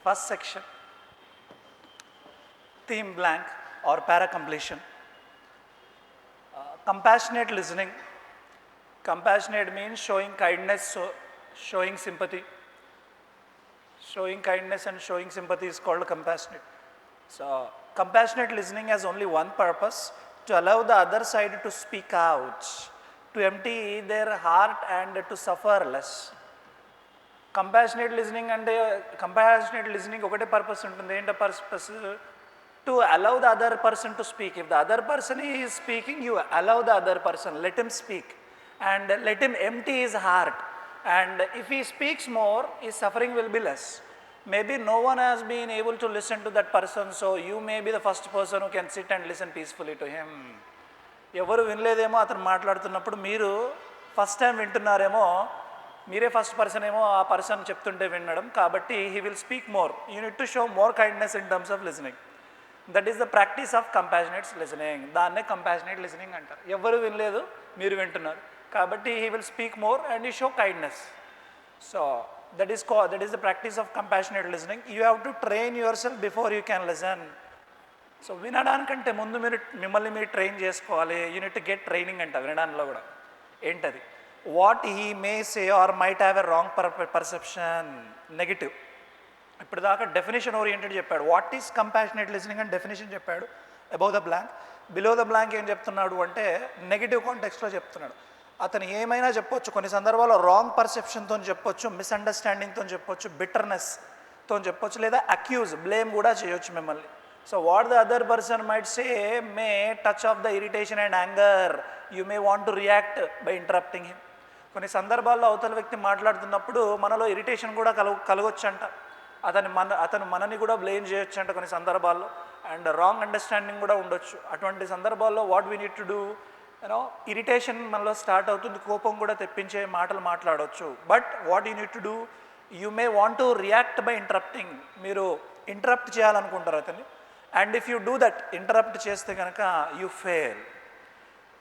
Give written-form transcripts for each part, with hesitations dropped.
First section, theme blank or para completion. Compassionate listening. Compassionate means showing kindness, showing sympathy. Showing kindness and showing sympathy is called compassionate. So, compassionate listening has only one purpose: to allow the other side to speak out, to empty their heart and to suffer less. Compassionate listening and compassionate listening ఒకటే purpose ఉంటుంది. ఏంటో purpose? To allow the other person to speak. If the other person is speaking, you allow the other person, let him speak and let him empty his heart, and if he speaks more, his suffering will be less. Maybe no one has been able to listen to that person, so you may be the first person who can sit and listen peacefully to him. ఎవరు వినలేదేమో అతను మాట్లాడుతున్నప్పుడు, మీరు first time వింటున్నారేమో, మీరే first person ఏమో ఆ person చెప్తుంటే వినడం, కాబట్టి he will speak more. You need to show more kindness in terms of listening. That is the practice of compassionate listening. దాన్నే కంపాషనేట్ లిసనింగ్ అంటారు. ఎవరు వినలేదు, మీరు వింటున్నారు కాబట్టి he will speak more and you show kindness. So that is the practice of compassionate listening. You have to train yourself before you can listen. So వినడానికంటే ముందు మిమ్మల్ని మీరు ట్రైన్ చేసుకోవాలి. You need to get training అంట వినడంలో కూడా. ఏంటది? What he may say or might have a wrong perception, negative. ఇప్పుడు దాకా డెఫినేషన్ ఓరియంటెడ్ చెప్పాడు. వాట్ ఈస్ కంపాషనేట్ లిసనింగ్ అని డెఫినేషన్ చెప్పాడు. Above the blank, below the blank ఏం చెప్తున్నాడు అంటే నెగిటివ్ కాంటెక్స్ట్లో చెప్తున్నాడు. అతను ఏమైనా చెప్పొచ్చు, కొన్ని సందర్భాల్లో రాంగ్ పర్సెప్షన్తో చెప్పొచ్చు, మిస్అండర్స్టాండింగ్తో చెప్పొచ్చు, బిటర్నెస్తో చెప్పొచ్చు, లేదా అక్యూజ్, బ్లేమ్ కూడా చేయొచ్చు మిమ్మల్ని. So what the other person might say May touch of the irritation and anger. You may want to react by interrupting him. కొన్ని సందర్భాల్లో అవతల వ్యక్తి మాట్లాడుతున్నప్పుడు మనలో ఇరిటేషన్ కూడా కలగొచ్చంట. అతను మనని కూడా బ్లేమ్ చేయొచ్చు అంట కొన్ని సందర్భాల్లో. అండ్ రాంగ్ అండర్స్టాండింగ్ కూడా ఉండొచ్చు. అటువంటి సందర్భాల్లో what we need to do, irritation మనలో స్టార్ట్ అవుతుంది, కోపం కూడా తెప్పించే మాటలు మాట్లాడవచ్చు. But what you need to do, you may want to react by interrupting. మీరు ఇంటరప్ట్ చేయాలనుకుంటారు అతన్ని, and if you do that, interrupt చేస్తే కనుక యూ ఫెయిల్.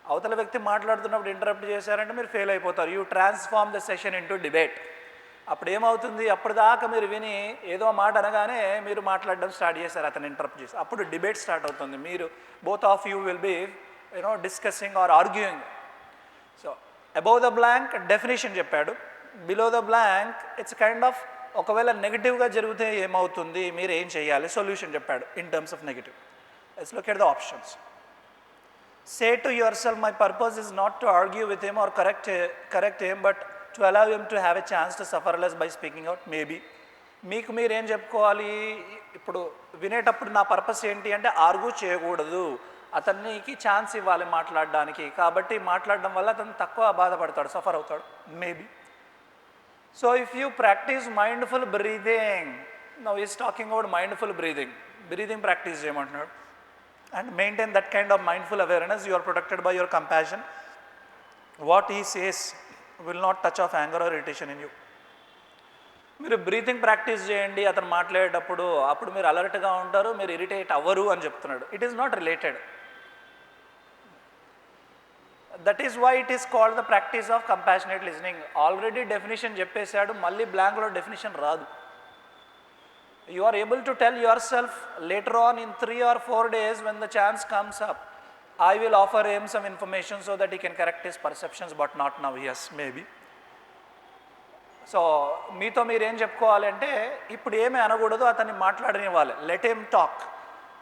అవతల వ్యక్తి మాట్లాడుతున్నప్పుడు ఇంటరప్ట్ చేశారంటే మీరు ఫెయిల్ అయిపోతారు. You transform the session into debate. అప్పుడు ఏమవుతుంది, అప్పటిదాకా మీరు విని ఏదో మాట అనగానే మీరు మాట్లాడడం స్టార్ట్ చేశారు, అతను ఇంటరప్ట్ చేసి, అప్పుడు డిబేట్ స్టార్ట్ అవుతుంది. మీరు both of you will be discussing or arguing. So above the blank definition చెప్పాడు. Below the blank it's kind of, ఒకవేళ నెగిటివ్గా జరిగితే ఏమవుతుంది, మీరు ఏం చేయాలి, సొల్యూషన్ చెప్పాడు in terms of negative. Let's look at the options. Say to yourself, my purpose is not to argue with him or correct him, but to allow him to have a chance to suffer less by speaking out. Maybe మీకు మీరు ఏం చెప్పుకోవాలి, ఇప్పుడు వినేటప్పుడు నా purpose ఏంటి అంటే argue చేయకూడదు, అతనికి ఛాన్స్ ఇవ్వాలి మాట్లాడడానికి, కాబట్టి మాట్లాడడం వల్ల అతను తక్కువ బాధపడతాడు, సఫర్ అవుతాడు. Maybe. So if you practice mindful breathing, now is talking about mindful breathing practice చేయమంటున్నాడు. And maintain that kind of mindful awareness, you are protected by your compassion. What he says will not touch of anger or irritation in you. మీరు breathing practice చేయండి అతను మాట్లాడేటప్పుడు, అప్పుడు మీరు అలర్ట్గా ఉంటారు, మీరు ఇరిటేట్ అవ్వరు అని చెప్తున్నాడు. It is not related. That is why it is called the practice of compassionate listening. Already definition చెప్పేశాడు, మళ్ళీ బ్లాంక్లో డెఫినేషన్ రాదు. You are able to tell yourself later on in 3 or 4 days when the chance comes up, I will offer him some information so that he can correct his perceptions, but not now. Yes, maybe. So మీతో మీరు ఏం చెప్పుకోవాలి అంటే, ఇప్పుడు ఏమీ అనకూడదు, అతన్ని మాట్లాడనివ్వాలి, let him talk.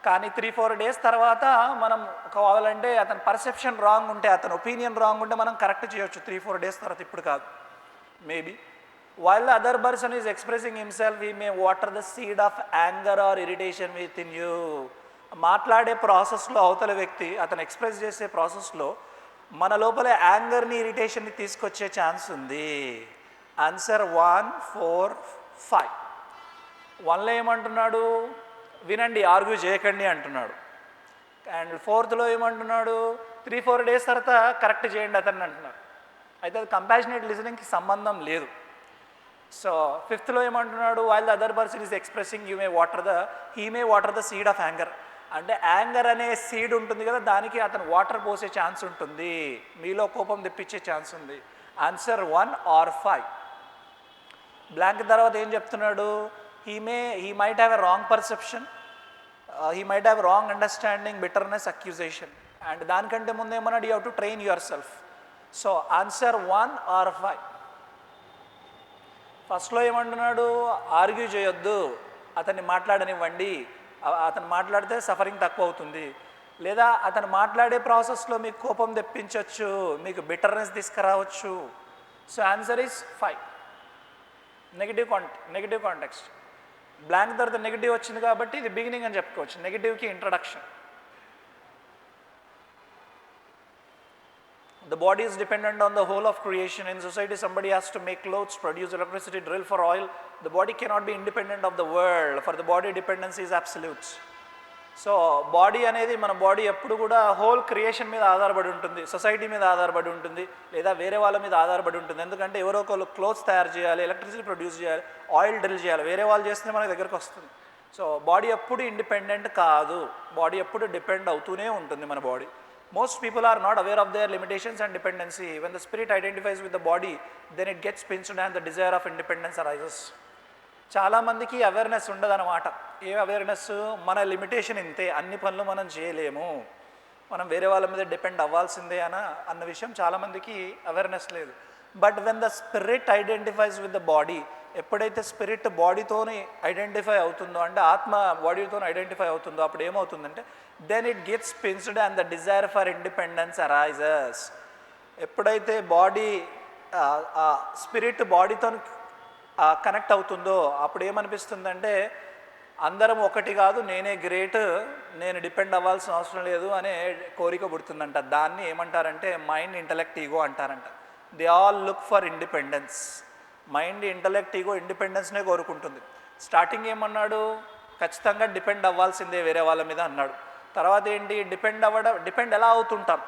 కానీ 3-4 days తర్వాత మనం కావాలంటే అతని పర్సెప్షన్ రాంగ్ ఉంటే, అతని ఒపీనియన్ రాంగ్ ఉంటే మనం కరెక్ట్ చేయొచ్చు 3-4 days తర్వాత, ఇప్పుడు కాదు. Maybe while the other person is expressing himself, he may water the seed of anger or irritation with in you. మాట్లాడే ప్రాసెస్లో అవతల వ్యక్తి అతను ఎక్స్ప్రెస్ చేసే ప్రాసెస్లో మన లోపల యాంగర్ని, ఇరిటేషన్ని తీసుకొచ్చే ఛాన్స్ ఉంది. ఆన్సర్ 1, 4, 5. 1లో ఏమంటున్నాడు, వినండి, ఆర్గ్యూ చేయకండి అంటున్నాడు. అండ్ 4thలో ఏమంటున్నాడు, 3-4 days తర్వాత కరెక్ట్ చేయండి అతన్ని అంటున్నాడు. అయితే అది కంపాషనేట్ లిసనింగ్కి సంబంధం లేదు. సో 5thలో ఏమంటున్నాడు, while the other person is expressing, he may water the seed of anger. అంటే యాంగర్ అనే సీడ్ ఉంటుంది కదా, దానికి అతను వాటర్ పోసే ఛాన్స్ ఉంటుంది, మీలో కోపం తెప్పించే ఛాన్స్ ఉంది. Answer 1 or 5. బ్లాంక్ తర్వాత ఏం చెప్తున్నాడు, he might have a wrong perception, he might have wrong understanding, bitterness, accusation. And దానికంటే ముందు ఏమన్నాడు, you have to train yourself. So answer 1 or 5. ఫస్ట్లో ఏమంటున్నాడు, ఆర్గ్యూ చేయొద్దు, అతన్ని మాట్లాడనివ్వండి, అతను మాట్లాడితే సఫరింగ్ తక్కువ అవుతుంది. లేదా అతను మాట్లాడే ప్రాసెస్లో మీకు కోపం తెప్పించవచ్చు, మీకు బిటర్నెస్ తీసుకురావచ్చు. So answer is 5. Negative context. Blank తర్వాత నెగిటివ్ వచ్చింది కాబట్టి ఇది బిగినింగ్ అని చెప్పుకోవచ్చు, నెగిటివ్కి introduction. The body is dependent on the whole of creation. In society, somebody has to make clothes, produce electricity, drill for oil. The body cannot be independent of the world. For the body, dependency is absolute. So body అనేది, మన body ఎప్పుడు కూడా whole creation మీద ఆధారపడి ఉంటుంది, society మీద ఆధారపడి ఉంటుంది, లేదా వేరే వాళ్ళ మీద ఆధారపడి ఉంటుంది. ఎందుకంటే ఎవరో ఒకళ్ళు క్లోత్స్ తయారు చేయాలి, ఎలక్ట్రిసిటీ ప్రొడ్యూస్ చేయాలి, ఆయిల్ డ్రిల్ చేయాలి, వేరే వాళ్ళు చేస్తే మన దగ్గరకు వస్తుంది. సో బాడీ ఎప్పుడు ఇండిపెండెంట్ కాదు, బాడీ ఎప్పుడు డిపెండ్ అవుతూనే ఉంటుంది మన body. Most people are not aware of their limitations and dependency. When the spirit identifies with the body, then it gets pinched and the desire of independence arises. చాలామందికి awareness ఉండదన్నమాట. A awareness, మన limitation ఇంతే, అన్ని పనులు మనం చేయలేము, మనం వేరే వాళ్ళ మీద డిపెండ్ అవ్వాల్సిందే అన్న విషయం చాలామందికి అవేర్నెస్ లేదు. But when the spirit identifies with the body, ఎప్పుడైతే స్పిరిట్ బాడీతోని ఐడెంటిఫై అవుతుందో, అంటే ఆత్మ బాడీతో ఐడెంటిఫై అవుతుందో, అప్పుడు ఏమవుతుందంటే then it gets pinched and the desire for independence arises. ఎప్పుడైతే బాడీ స్పిరిట్ బాడీతో కనెక్ట్ అవుతుందో అప్పుడు ఏమనిపిస్తుందంటే అందరం ఒకటి కాదు, నేనే గ్రేట్, నేను డిపెండ్ అవ్వాల్సిన అవసరం లేదు అనే కోరిక పుడుతుందంట. దాన్ని ఏమంటారంటే మైండ్, ఇంటలెక్ట్, ఈగో అంటారంట. They all look for independence. Mind, intellect, ego ఇండిపెండెన్స్నే కోరుకుంటుంది. స్టార్టింగ్ ఏమన్నాడు, ఖచ్చితంగా డిపెండ్ అవ్వాల్సిందే వేరే వాళ్ళ మీద అన్నాడు. తర్వాత ఏంటి, డిపెండ్ ఎలా అవుతుంటాం,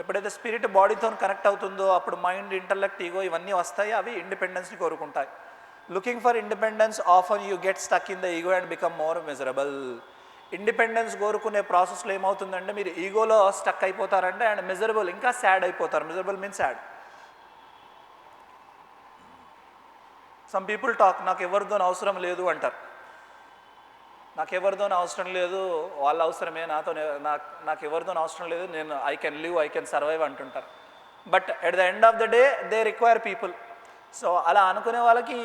ఎప్పుడైతే స్పిరిట్ బాడీతో కనెక్ట్ అవుతుందో అప్పుడు మైండ్, ఇంటలెక్ట్, ఈగో ఇవన్నీ వస్తాయి, అవి ఇండిపెండెన్స్ని కోరుకుంటాయి. Looking for independence often you get stuck in the ego and become more miserable. Independence కోరుకునే ప్రాసెస్లో ఏమవుతుందంటే మీరు ఈగోలో స్టక్ అయిపోతారంటే, అండ్ మిజరబుల్, ఇంకా సాడ్ అయిపోతారు. Miserable means sad. Some people talk, నాకు ఎవరితో అవసరం లేదు అంటారు. నాకు ఎవరితో అవసరం లేదు, వాళ్ళ అవసరమే, నాకు ఎవరితో అవసరం లేదు, నేను I can live, I can survive అంటుంటారు. But at the end of the day they require people. So అలా అనుకునే వాళ్ళకి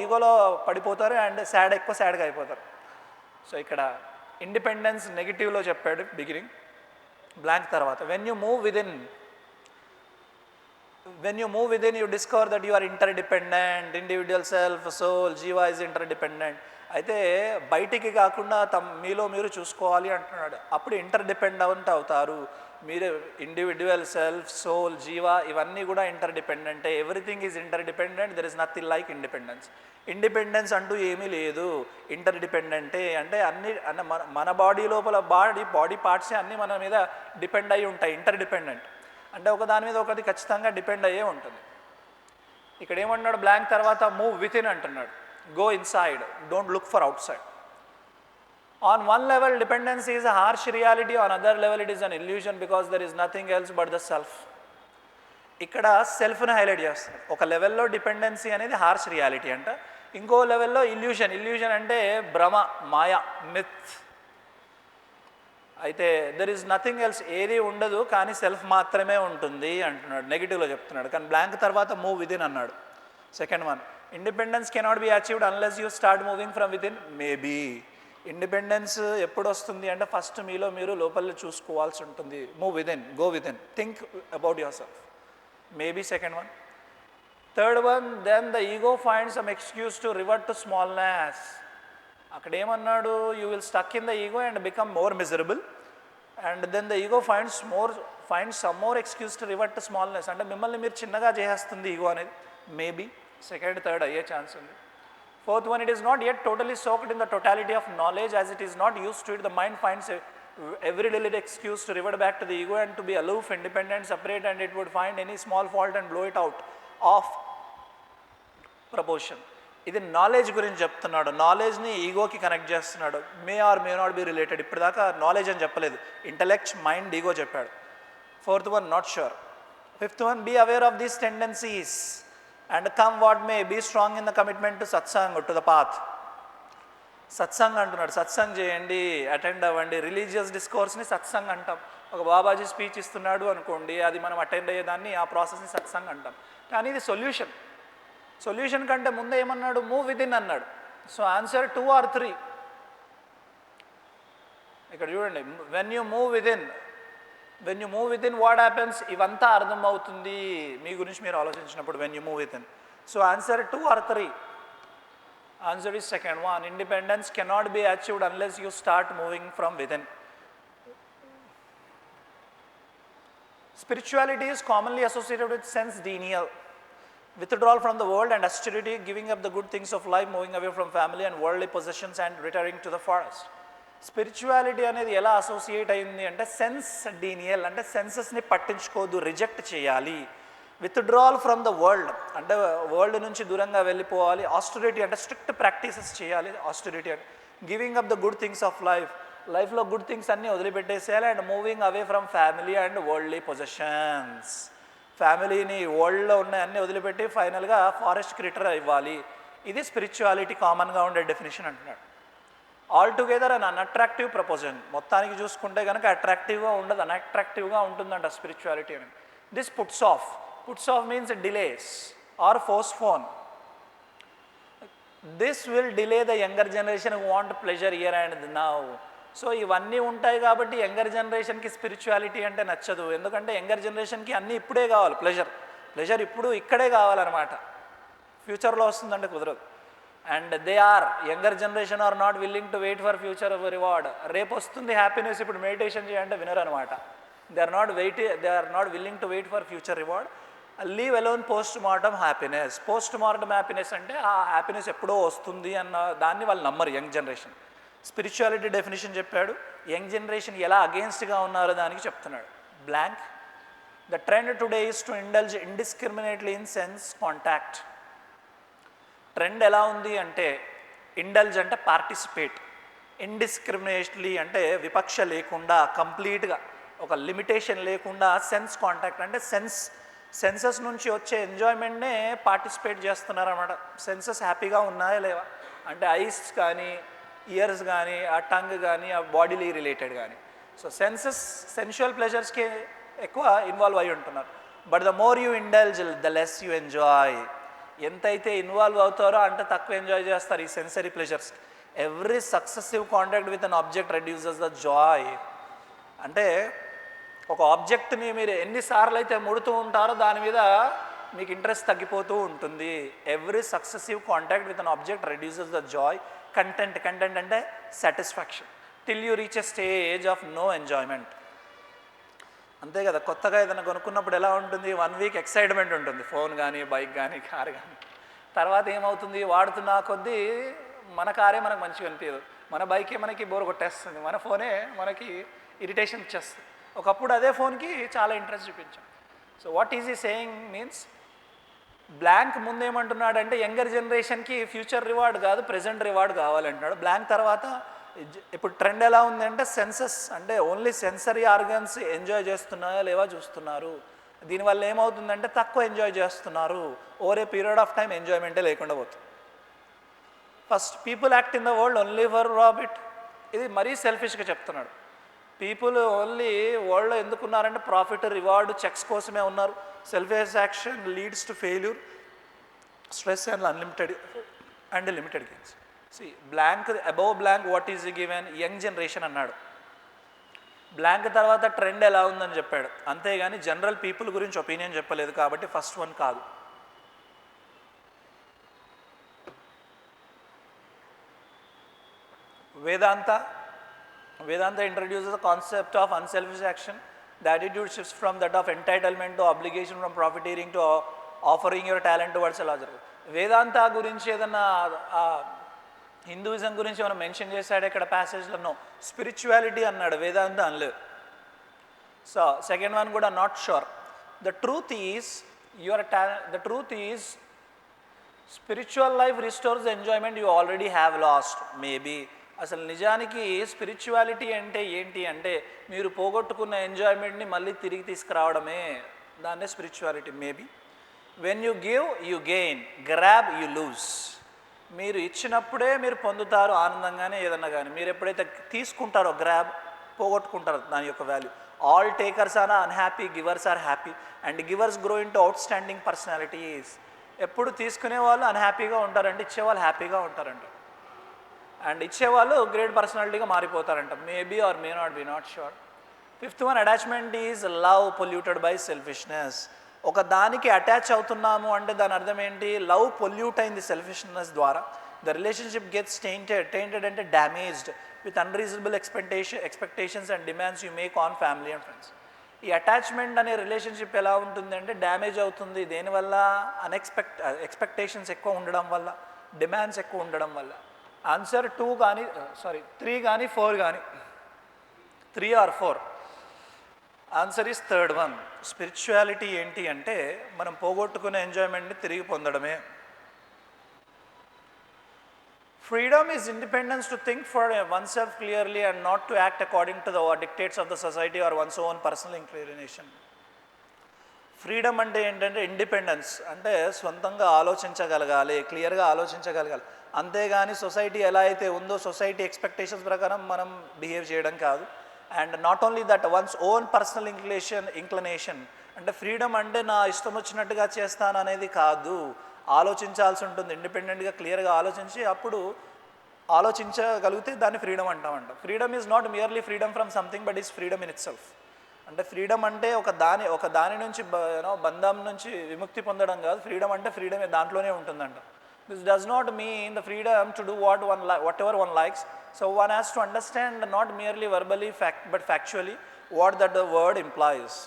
ఈగోలో పడిపోతారు అండ్ ఎక్కువ సాడ్గా అయిపోతారు. సో ఇక్కడ ఇండిపెండెన్స్ నెగిటివ్లో చెప్పాడు బిగినింగ్. బ్లాంక్ తర్వాత when you move within you discover that you are interdependent. Individual self, soul, jiva is interdependent. అయితే బయటికి కాకుండా మీలో మీరు చూసుకోవాలి అంటున్నాడు. అప్పుడు ఇంటర్డిపెండెంట్ అవుతారు మీరు. ఇండివిజువల్ సెల్ఫ్, సోల్, జీవా ఇవన్నీ కూడా ఇంటర్డిపెండెంటే. Everything is interdependent. There is nothing like independence. Independence అంటూ ఏమీ లేదు, ఇంటర్డిపెండెంటే. అంటే అన్ని మన బాడీ లోపల బాడీ పార్ట్సే అన్నీ మన మీద డిపెండ్ అయ్యి ఉంటాయి. ఇంటర్డిపెండెంట్ అంటే ఒక దాని మీద ఒకటి ఖచ్చితంగా డిపెండ్ అయ్యే ఉంటుంది. ఇక్కడ ఏమన్నాడు బ్లాంక్ తర్వాత, మూవ్ విత్ ఇన్ అంటున్నాడు. Go inside, don't look for outside. On one level, dependency is a harsh reality. On other level, it is an illusion because there is nothing else but the self. ఇక్కడ సెల్ఫ్ని highlight చేస్తారు. ఒక లెవెల్లో dependency అనేది harsh reality అంట, ఇంకో లెవెల్లో illusion. Illusion అంటే భ్రమ, మాయ, మిత్. అయితే దెర్ ఈజ్ నథింగ్ ఎల్స్, ఏది ఉండదు కానీ సెల్ఫ్ మాత్రమే ఉంటుంది అంటున్నాడు, నెగిటివ్లో చెప్తున్నాడు. కానీ బ్లాంక్ తర్వాత మూవ్ విదిన్ అన్నాడు. Second one, independence cannot be achieved unless you start moving from within. Maybe independence ఎప్పుడు వస్తుంది అంటే ఫస్ట్ మీలో మీరు లోపల చూసుకోవాల్సి ఉంటుంది. Move within, go within, think about yourself. Maybe second one. Third one, then the ego find some excuse to revert to smallness. అక్కడ ఏమన్నాడు, you will stuck in the ego and become more miserable and then the ego finds some more excuse to revert to smallness. అంటే మిమ్మల్ని మీరు చిన్నగా చేసేస్తుంది ego అనేది. Maybe second, third అయ్యే chance ఉంది. Fourth one, it is not yet totally soaked in the totality of knowledge as it is not used to it. The mind finds every little excuse to revert back to the ego and to be aloof, independent, separate, and it would find any small fault and blow it out of proportion. ఇది knowledge గురించి చెప్తున్నాడు. నాలెడ్జ్ని ఈగోకి connect చేస్తున్నాడు. May or may not be related. ఇప్పటిదాకా knowledge అని చెప్పలేదు, intellect, mind, ego చెప్పాడు. Fourth one, not sure. Fifth one, be aware of these tendencies and come what may, be strong in the commitment to satsang, to the path. Satsang అంటున్నాడు, సత్సంగ్ చేయండి, attend అవ్వండి. Religious డిస్కోర్స్ని satsang అంటాం. ఒక Babaji speech ఇస్తున్నాడు అనుకోండి, అది మనం అటెండ్ అయ్యేదాన్ని, ఆ ప్రాసెస్ని సత్సంగ్ అంటాం. కానీ ఇది సొల్యూషన్ కంటే ముందే ఏమన్నాడు? మూవ్ విత్ ఇన్ అన్నాడు. So answer 2 or 3. ఇక్కడ చూడండి, when you move with in what happens, ఇవంతా అర్థం అవుతుంది మీ గురించి మీరు ఆలోచించినప్పుడు. When you move with in. So answer 2 or 3. Answer is second one. Independence cannot be achieved unless you start moving from within. Spirituality is commonly associated with sense denial, withdrawal from the world and austerity, giving up the good things of life, moving away from family and worldly possessions and retiring to the forest. Spirituality అనేది ఎలా associate అయింది అంటే sense denial, అంటే సెన్సెస్ని పట్టించుకోదు, reject చేయాలి. Withdrawal from the world అంటే world నుంచి దూరంగా వెళ్ళిపోవాలి. ఆస్టరిటీ అంటే స్ట్రిక్ట్ ప్రాక్టీసెస్ చేయాలి. ఆస్టరిటీ అంటే giving up the good things of లైఫ్లో గుడ్ థింగ్స్ అన్నీ వదిలిపెట్టేసేయాలి. And moving away from family and worldly positions. ఫ్యామిలీని, వరల్డ్లో ఉన్న అన్నీ వదిలిపెట్టి ఫైనల్గా ఫారెస్ట్కి రిటర్న్ ఇవ్వాలి. ఇది స్పిరిచువాలిటీ కామన్గా ఉండే డెఫినేషన్ అంటున్నాడు. ఆల్ టుగెదర్ అన్ అన్అట్రాక్టివ్ ప్రపోజల్. మొత్తానికి చూసుకుంటే కనుక అట్రాక్టివ్గా ఉండదు, అన్అట్రాక్టివ్గా ఉంటుందంట స్పిరిచువాలిటీ అని. This puts of means delays or postpone. This will delay the younger generation who want pleasure here and now. So ఇవన్నీ ఉంటాయి కాబట్టి యంగర్ జనరేషన్కి స్పిరిచువాలిటీ అంటే నచ్చదు. ఎందుకంటే యంగర్ జనరేషన్కి అన్నీ ఇప్పుడే కావాలి, ప్లెజర్ ఇప్పుడు ఇక్కడే కావాలన్నమాట. ఫ్యూచర్లో వస్తుందంటే కుదరదు. And younger generation are not willing to wait for future reward. రేపు వస్తుంది హ్యాపీనెస్, ఇప్పుడు మెడిటేషన్ చేయంటే వినరు అనమాట. They are not willing to wait for future reward. Leave alone post mortem happiness. Post mortem happiness అంటే ఆ హ్యాపీనెస్ ఎప్పుడో వస్తుంది అన్న దాన్ని వాళ్ళు నమ్మరు యంగ్ జనరేషన్. స్పిరిచువాలిటీ డెఫినేషన్ చెప్పాడు. యంగ్ జనరేషన్ ఎలా అగెయిన్స్ట్గా ఉన్నారో దానికి చెప్తున్నాడు. Blank. The trend today is to indulge indiscriminately in sense contact. Trend ఎలా ఉంది అంటే ఇండల్జ్ అంటే పార్టిసిపేట్, ఇండిస్క్రిమినేట్లీ అంటే విపక్ష లేకుండా, కంప్లీట్గా ఒక లిమిటేషన్ లేకుండా, సెన్స్ కాంటాక్ట్ అంటే సెన్సెస్ నుంచి వచ్చే ఎంజాయ్మెంట్నే పార్టిసిపేట్ చేస్తున్నారన్నమాట. సెన్సెస్ హ్యాపీగా ఉన్నాయా లేవా అంటే ఐస్ కానీ, ఇయర్స్ కానీ, ఆ టంగ్ కానీ, ఆ బాడీలీ రిలేటెడ్ కానీ. సో సెన్షువల్ ప్లెజర్స్కి ఎక్కువ ఇన్వాల్వ్ అయి ఉంటున్నారు. But the more you indulge the less you enjoy. ఎంతైతే ఇన్వాల్వ్ అవుతారో అంత తక్కువ ఎంజాయ్ చేస్తారు ఈ sensory pleasures. Every successive contact with an object reduces the Joy. అంటే ఒక ఆబ్జెక్ట్ని మీరు ఎన్నిసార్లు అయితే ముడుతూ ఉంటారో దాని మీద మీకు ఇంట్రెస్ట్ తగ్గిపోతూ ఉంటుంది. Every successive contact with an object reduces the joy. Content అంటే satisfaction till you reach a stage of no enjoyment. అంతే కదా, కొత్తగా ఏదైనా కొనుక్కున్నప్పుడు ఎలా ఉంటుంది? 1 week ఎక్సైట్మెంట్ ఉంటుంది, ఫోన్ కానీ, బైక్ కానీ, కార్ కానీ. తర్వాత ఏమవుతుంది? వాడుతున్న కొద్దీ మన కారే మనకు మంచిగా అనిపించదు, మన బైకే మనకి బోర్ కొట్టేస్తుంది, మన ఫోనే మనకి ఇరిటేషన్ ఇచ్చేస్తుంది. ఒకప్పుడు అదే ఫోన్కి చాలా ఇంట్రెస్ట్ చూపించాం. So what is he saying means, blank ముందేమంటున్నాడంటే యంగర్ జనరేషన్కి ఫ్యూచర్ రివార్డ్ కాదు, ప్రెజెంట్ రివార్డ్ కావాలంటున్నాడు. బ్లాంక్ తర్వాత ఇప్పుడు ట్రెండ్ ఎలా ఉంది అంటే సెన్సెస్ అంటే ఓన్లీ సెన్సరీ ఆర్గన్స్ ఎంజాయ్ చేస్తున్నాయా లేవా చూస్తున్నారు. దీనివల్ల ఏమవుతుందంటే తక్కువ ఎంజాయ్ చేస్తున్నారు. Over a period of time ఎంజాయ్మెంటే లేకుండా పోతుంది. First people act in the world only for profit. ఇది మరీ సెల్ఫిష్గా చెప్తున్నాడు. పీపుల్ ఓన్లీ వరల్డ్లో ఎందుకున్నారంటే ప్రాఫిట్, రివార్డ్, చెక్స్ కోసమే ఉన్నారు. Selfish action leads to failure, stress and limited gains. Blank above blank what is given young generation అన్నాడు. Blank తర్వాత trend ఎలా ఉందని చెప్పాడు, అంతేగాని జనరల్ పీపుల్ గురించి ఒపీనియన్ చెప్పలేదు. కాబట్టి ఫస్ట్ వన్ కాదు. Vedanta introduces the concept of unselfish action. The attitude shifts from that of entitlement to obligation, from profiteering to offering your talent towards a larger. వేదాంత గురించి ఏదన్నా హిందూయిజం గురించి మనం mention చేశాడు ఇక్కడ ప్యాసేజ్లో. స్పిరిచువాలిటీ అన్నాడు, వేదాంత అనలేదు. సో సెకండ్ వన్ కూడా not sure. The truth is spiritual life restores enjoyment you already have lost. Maybe అసలు నిజానికి స్పిరిచువాలిటీ అంటే ఏంటి అంటే మీరు పోగొట్టుకున్న ఎంజాయ్మెంట్ని మళ్ళీ తిరిగి తీసుకురావడమే, దాన్నే spirituality. Maybe when you give you gain, grab you lose. మీరు ఇచ్చినప్పుడే మీరు పొందుతారు ఆనందంగానే ఏదన్నా కానీ. మీరు ఎప్పుడైతే తీసుకుంటారో గ్రాబ్, పోగొట్టుకుంటారు దాని యొక్క value. All takers are unhappy, givers are happy and givers grow into outstanding personalities. ఎప్పుడు తీసుకునే వాళ్ళు అన్హ్యాపీగా ఉంటారంటే ఇచ్చేవాళ్ళు హ్యాపీగా ఉంటారంట. అండ్ ఇచ్చేవాళ్ళు గ్రేట్ పర్సనాలిటీగా మారిపోతారంట. Maybe or may not be, not sure. Fifth one, attachment is love polluted by selfishness. ఒక దానికి అటాచ్ అవుతున్నాము అంటే దాని అర్థం ఏంటి? లవ్ పొల్యూట్ అయింది సెల్ఫిష్నెస్ ద్వారా. ద రిలేషన్షిప్ గెట్స్ టెయింటెడ్ అంటే damaged with unreasonable expectations and demands you make on family and friends. ఈ అటాచ్మెంట్ అనే రిలేషన్షిప్ ఎలా ఉంటుంది అంటే డ్యామేజ్ అవుతుంది. దేనివల్ల? ఎక్స్పెక్టేషన్స్ ఎక్కువ ఉండడం వల్ల, డిమాండ్స్ ఎక్కువ ఉండడం వల్ల. ఆన్సర్ 2 కానీ 3 కానీ 4 కానీ, 3 or 4. Answer is third one. Spirituality ఏంటి అంటే మనం పోగొట్టుకునే ఎంజాయ్మెంట్ని తిరిగి పొందడమే. Freedom is independence to think for oneself clearly and not to act according to the dictates of the society or one's own personal inclination. Freedom అంటే ఏంటంటే independence అంటే సొంతంగా ఆలోచించగలగాలి, క్లియర్గా ఆలోచించగలగాలి. అంతేగాని సొసైటీ ఎలా అయితే ఉందో సొసైటీ ఎక్స్పెక్టేషన్స్ ప్రకారం మనం బిహేవ్ చేయడం కాదు. And not only that, once own personal inclination అంటే ఫ్రీడమ్ అంటే నా ఇష్టం వచ్చినట్టుగా చేస్తాను అనేది కాదు. ఆలోచించాల్సి ఉంటుంది. ఇండిపెండెంట్గా క్లియర్గా ఆలోచించి అప్పుడు ఆలోచించగలిగితే దాన్ని ఫ్రీడమ్ అంటామంట. Freedom is not merely freedom from something but is freedom in itself. అంటే ఫ్రీడమ్ అంటే ఒక దాని నుంచి బంధం నుంచి విముక్తి పొందడం కాదు. ఫ్రీడమ్ అంటే ఫ్రీడమే దాంట్లోనే ఉంటుందంట. This does not mean the freedom to do whatever one likes. So one has to understand not merely verbally but factually what that the word implies.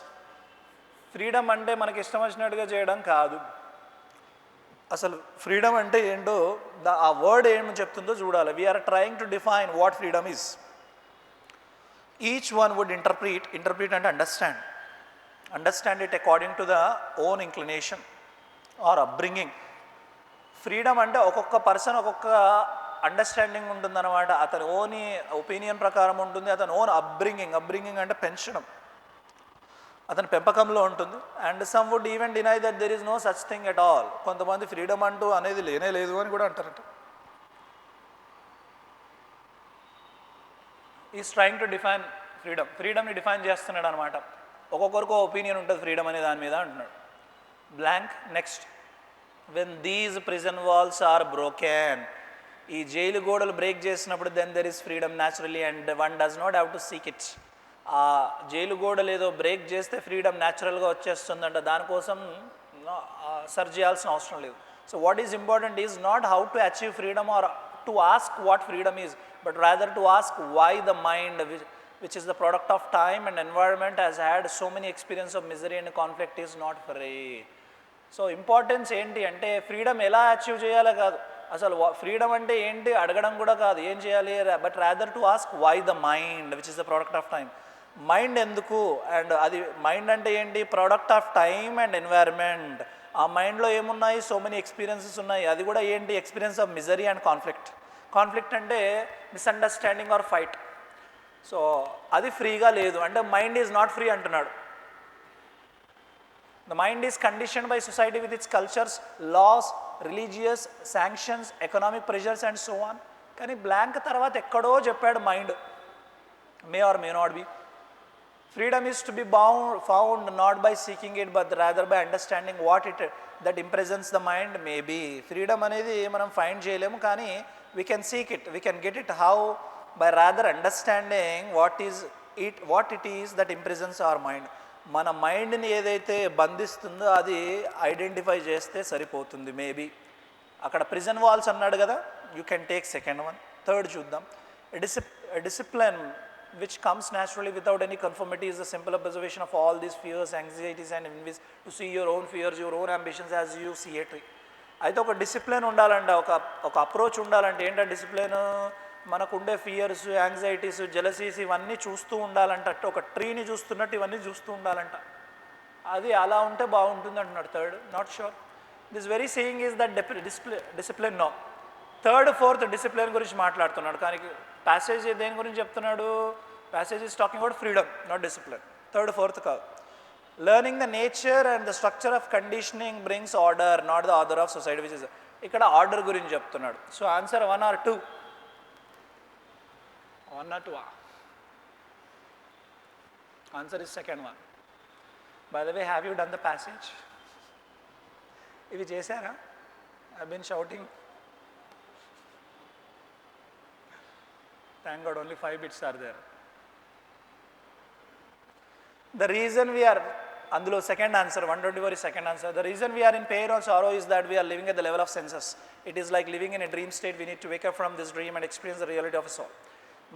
Freedom అంటే మనకి ఇష్టం వచ్చినట్టుగా చేయడం కాదు. అసలు ఫ్రీడమ్ అంటే ఏంటో ఆ వర్డ్ ఏమి చెప్తుందో చూడాలి. We're trying to define what freedom is. Each one would interpret అంటే understand it according to the own inclination or upbringing. Freedom అంటే ఒక్కొక్క పర్సన్ ఒక్కొక్క అండర్స్టాండింగ్ ఉంటుందన్నమాట. అతని ఓన్ ఒపీనియన్ ప్రకారం ఉంటుంది. అతని ఓన్ అప్బ్రింగింగ్ అంటే పెంచడం, అతని పెంపకంలో ఉంటుంది. And some would even deny that there is no such thing at all. కొంతమంది ఫ్రీడమ్ అంటూ అనేది లేనే లేదు అని కూడా అంటారట. ఈజ్ ట్రైంగ్ టు డిఫైన్ ఫ్రీడమ్ని డిఫైన్ చేస్తున్నాడు అనమాట. ఒక్కొక్కరికి ఒపీనియన్ ఉంటుంది ఫ్రీడమ్ అనే దాని మీద అంటున్నాడు. Blank. Next, when these prison walls are broken. ఈ జైలు గోడలు బ్రేక్ చేసినప్పుడు then there is freedom naturally and one does not have to seek it. ఆ జైలు గోడలు ఏదో బ్రేక్ చేస్తే ఫ్రీడమ్ న్యాచురల్గా వచ్చేస్తుందంట. దానికోసం సర్చ్ చేయాల్సిన అవసరం లేదు. So what is important is not how to achieve freedom or to ask what freedom is, but rather to ask why the mind, which is the product of time and environment, has had so many experience of misery and conflict, is not free. So importance ఏంటి అంటే freedom ఎలా achieve చేయాలో కాదు, అసలు freedom అంటే ఏంటి అడగడం కూడా కాదు, ఏం చేయాలి, but rather to ask why the mind which is the product of time. Mind ఎందుకు? అండ్ అది మైండ్ అంటే ఏంటి? Product of time and environment. ఆ మైండ్లో ఏమున్నాయి? సో మెనీ ఎక్స్పీరియన్సెస్ ఉన్నాయి. అది కూడా ఏంటి? Experience of misery and conflict. Conflict అంటే మిస్అండర్స్టాండింగ్ ఆర్ ఫైట్. సో అది ఫ్రీగా లేదు అంటే మైండ్ ఈజ్ నాట్ ఫ్రీ అంటున్నాడు. The mind is conditioned by society with its cultures, laws, religious sanctions, economic pressures and so on. కానీ blank తర్వాత ఎక్కడో చెప్పాడు mind may or may not be. Freedom is to be found not by seeking it but rather by understanding what it that imprisons the mind may be. Freedom అనేది మనం find చేయలేము కానీ we can seek it, we can get it. How? By rather understanding what it is that imprisons our mind. మన మైండ్ని ఏదైతే బంధిస్తుందో అది identify చేస్తే సరిపోతుంది. మేబీ అక్కడ ప్రిజన్ వాల్స్ అన్నాడు కదా, you can take second one. Third చూద్దాం. Discipline which comes naturally without any conformity is the simple observation of all these fears, anxieties and envies, to see your own fears, your own ambitions as you see a tree. అయితే ఒక discipline ఉండాలంట, ఒక approach ఉండాలంటే. ఏంటంటే discipline మనకుండే fears, anxieties, jealousies ఇవన్నీ చూస్తూ ఉండాలంట. ఒక ట్రీని చూస్తున్నట్టు ఇవన్నీ చూస్తూ ఉండాలంట. అది అలా ఉంటే బాగుంటుంది అంటున్నాడు. Third, not sure. This very saying is that discipline no. Third, fourth discipline గురించి మాట్లాడుతున్నాడు. కానీ ప్యాసేజ్ దేని గురించి చెప్తున్నాడు? Passage is talking about freedom, not discipline. Third, fourth కాదు. Learning the nature and the structure of conditioning brings order, not the order of society, which is ఇక్కడ order గురించి చెప్తున్నాడు. So answer 1 or 2? 1 or 2? Answer is second one. By the way, have you done the passage? ఇవి చేశారా? I've been shouting. Thank God only 5 bits are there. The reason we are, అందులో second answer, 124 is second answer. The reason we are in pain or sorrow is that we are living at the level of senses. It is like living in a dream state. We need to wake up from this dream and experience the reality of a soul.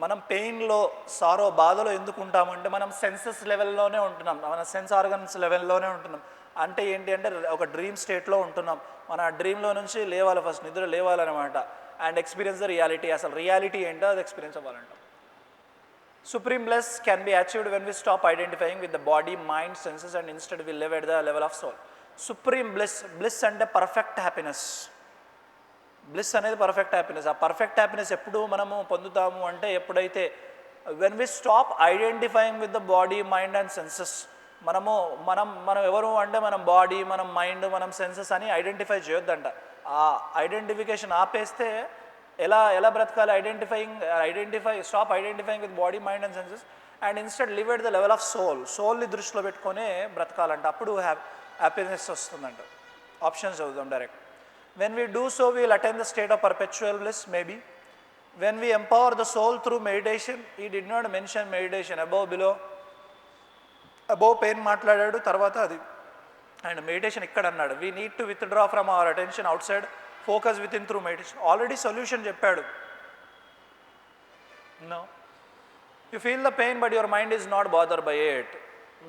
మనం పెయిన్లో, సారో, బాధలో ఎందుకు ఉంటామంటే మనం senses లెవెల్లోనే ఉంటున్నాం, మన sense organs లెవెల్లోనే ఉంటున్నాం. అంటే ఏంటి అంటే ఒక డ్రీమ్ స్టేట్లో ఉంటున్నాం. మన ఆ డ్రీమ్లో నుంచి లేవాలి, ఫస్ట్ నిద్ర లేవాలన్నమాట. And experience the reality. అసలు రియాలిటీ ఏంటో అది ఎక్స్పీరియన్స్ అవ్వాలంటాం. Supreme bliss can be achieved when we stop identifying with the body, mind, senses and instead we live at the level of soul. Supreme bliss, bliss అంటే perfect happiness. Bliss అనేది perfect happiness. ఆ perfect happiness ఎప్పుడు మనము పొందుతాము అంటే ఎప్పుడైతే when we stop identifying with the body, mind and senses. మనం ఎవరు అంటే మనం బాడీ, మనం మైండ్, మనం సెన్సెస్ అని ఐడెంటిఫై చేయొద్దంట. ఆ ఐడెంటిఫికేషన్ ఆపేస్తే ఎలా బ్రతకాలి? Stop identifying with body, mind and senses and instead live at the level of సోల్ని దృష్టిలో పెట్టుకొని బ్రతకాలంట. అప్పుడు హ్యాపీనెస్ వస్తుందంట. ఆప్షన్స్ చదువుదాం direct. When we do so, we will attain the state of perpetual bliss, maybe. When we empower the soul through meditation, he did not mention meditation, above, below. Above pain మాట్లాడాడు, తర్వాత అది. And meditation ఇక్కడ అన్నాడు. We need to withdraw from our attention outside, focus within through meditation. Already solution చెప్పాడు. No. You feel the pain, but your mind is not bothered by it.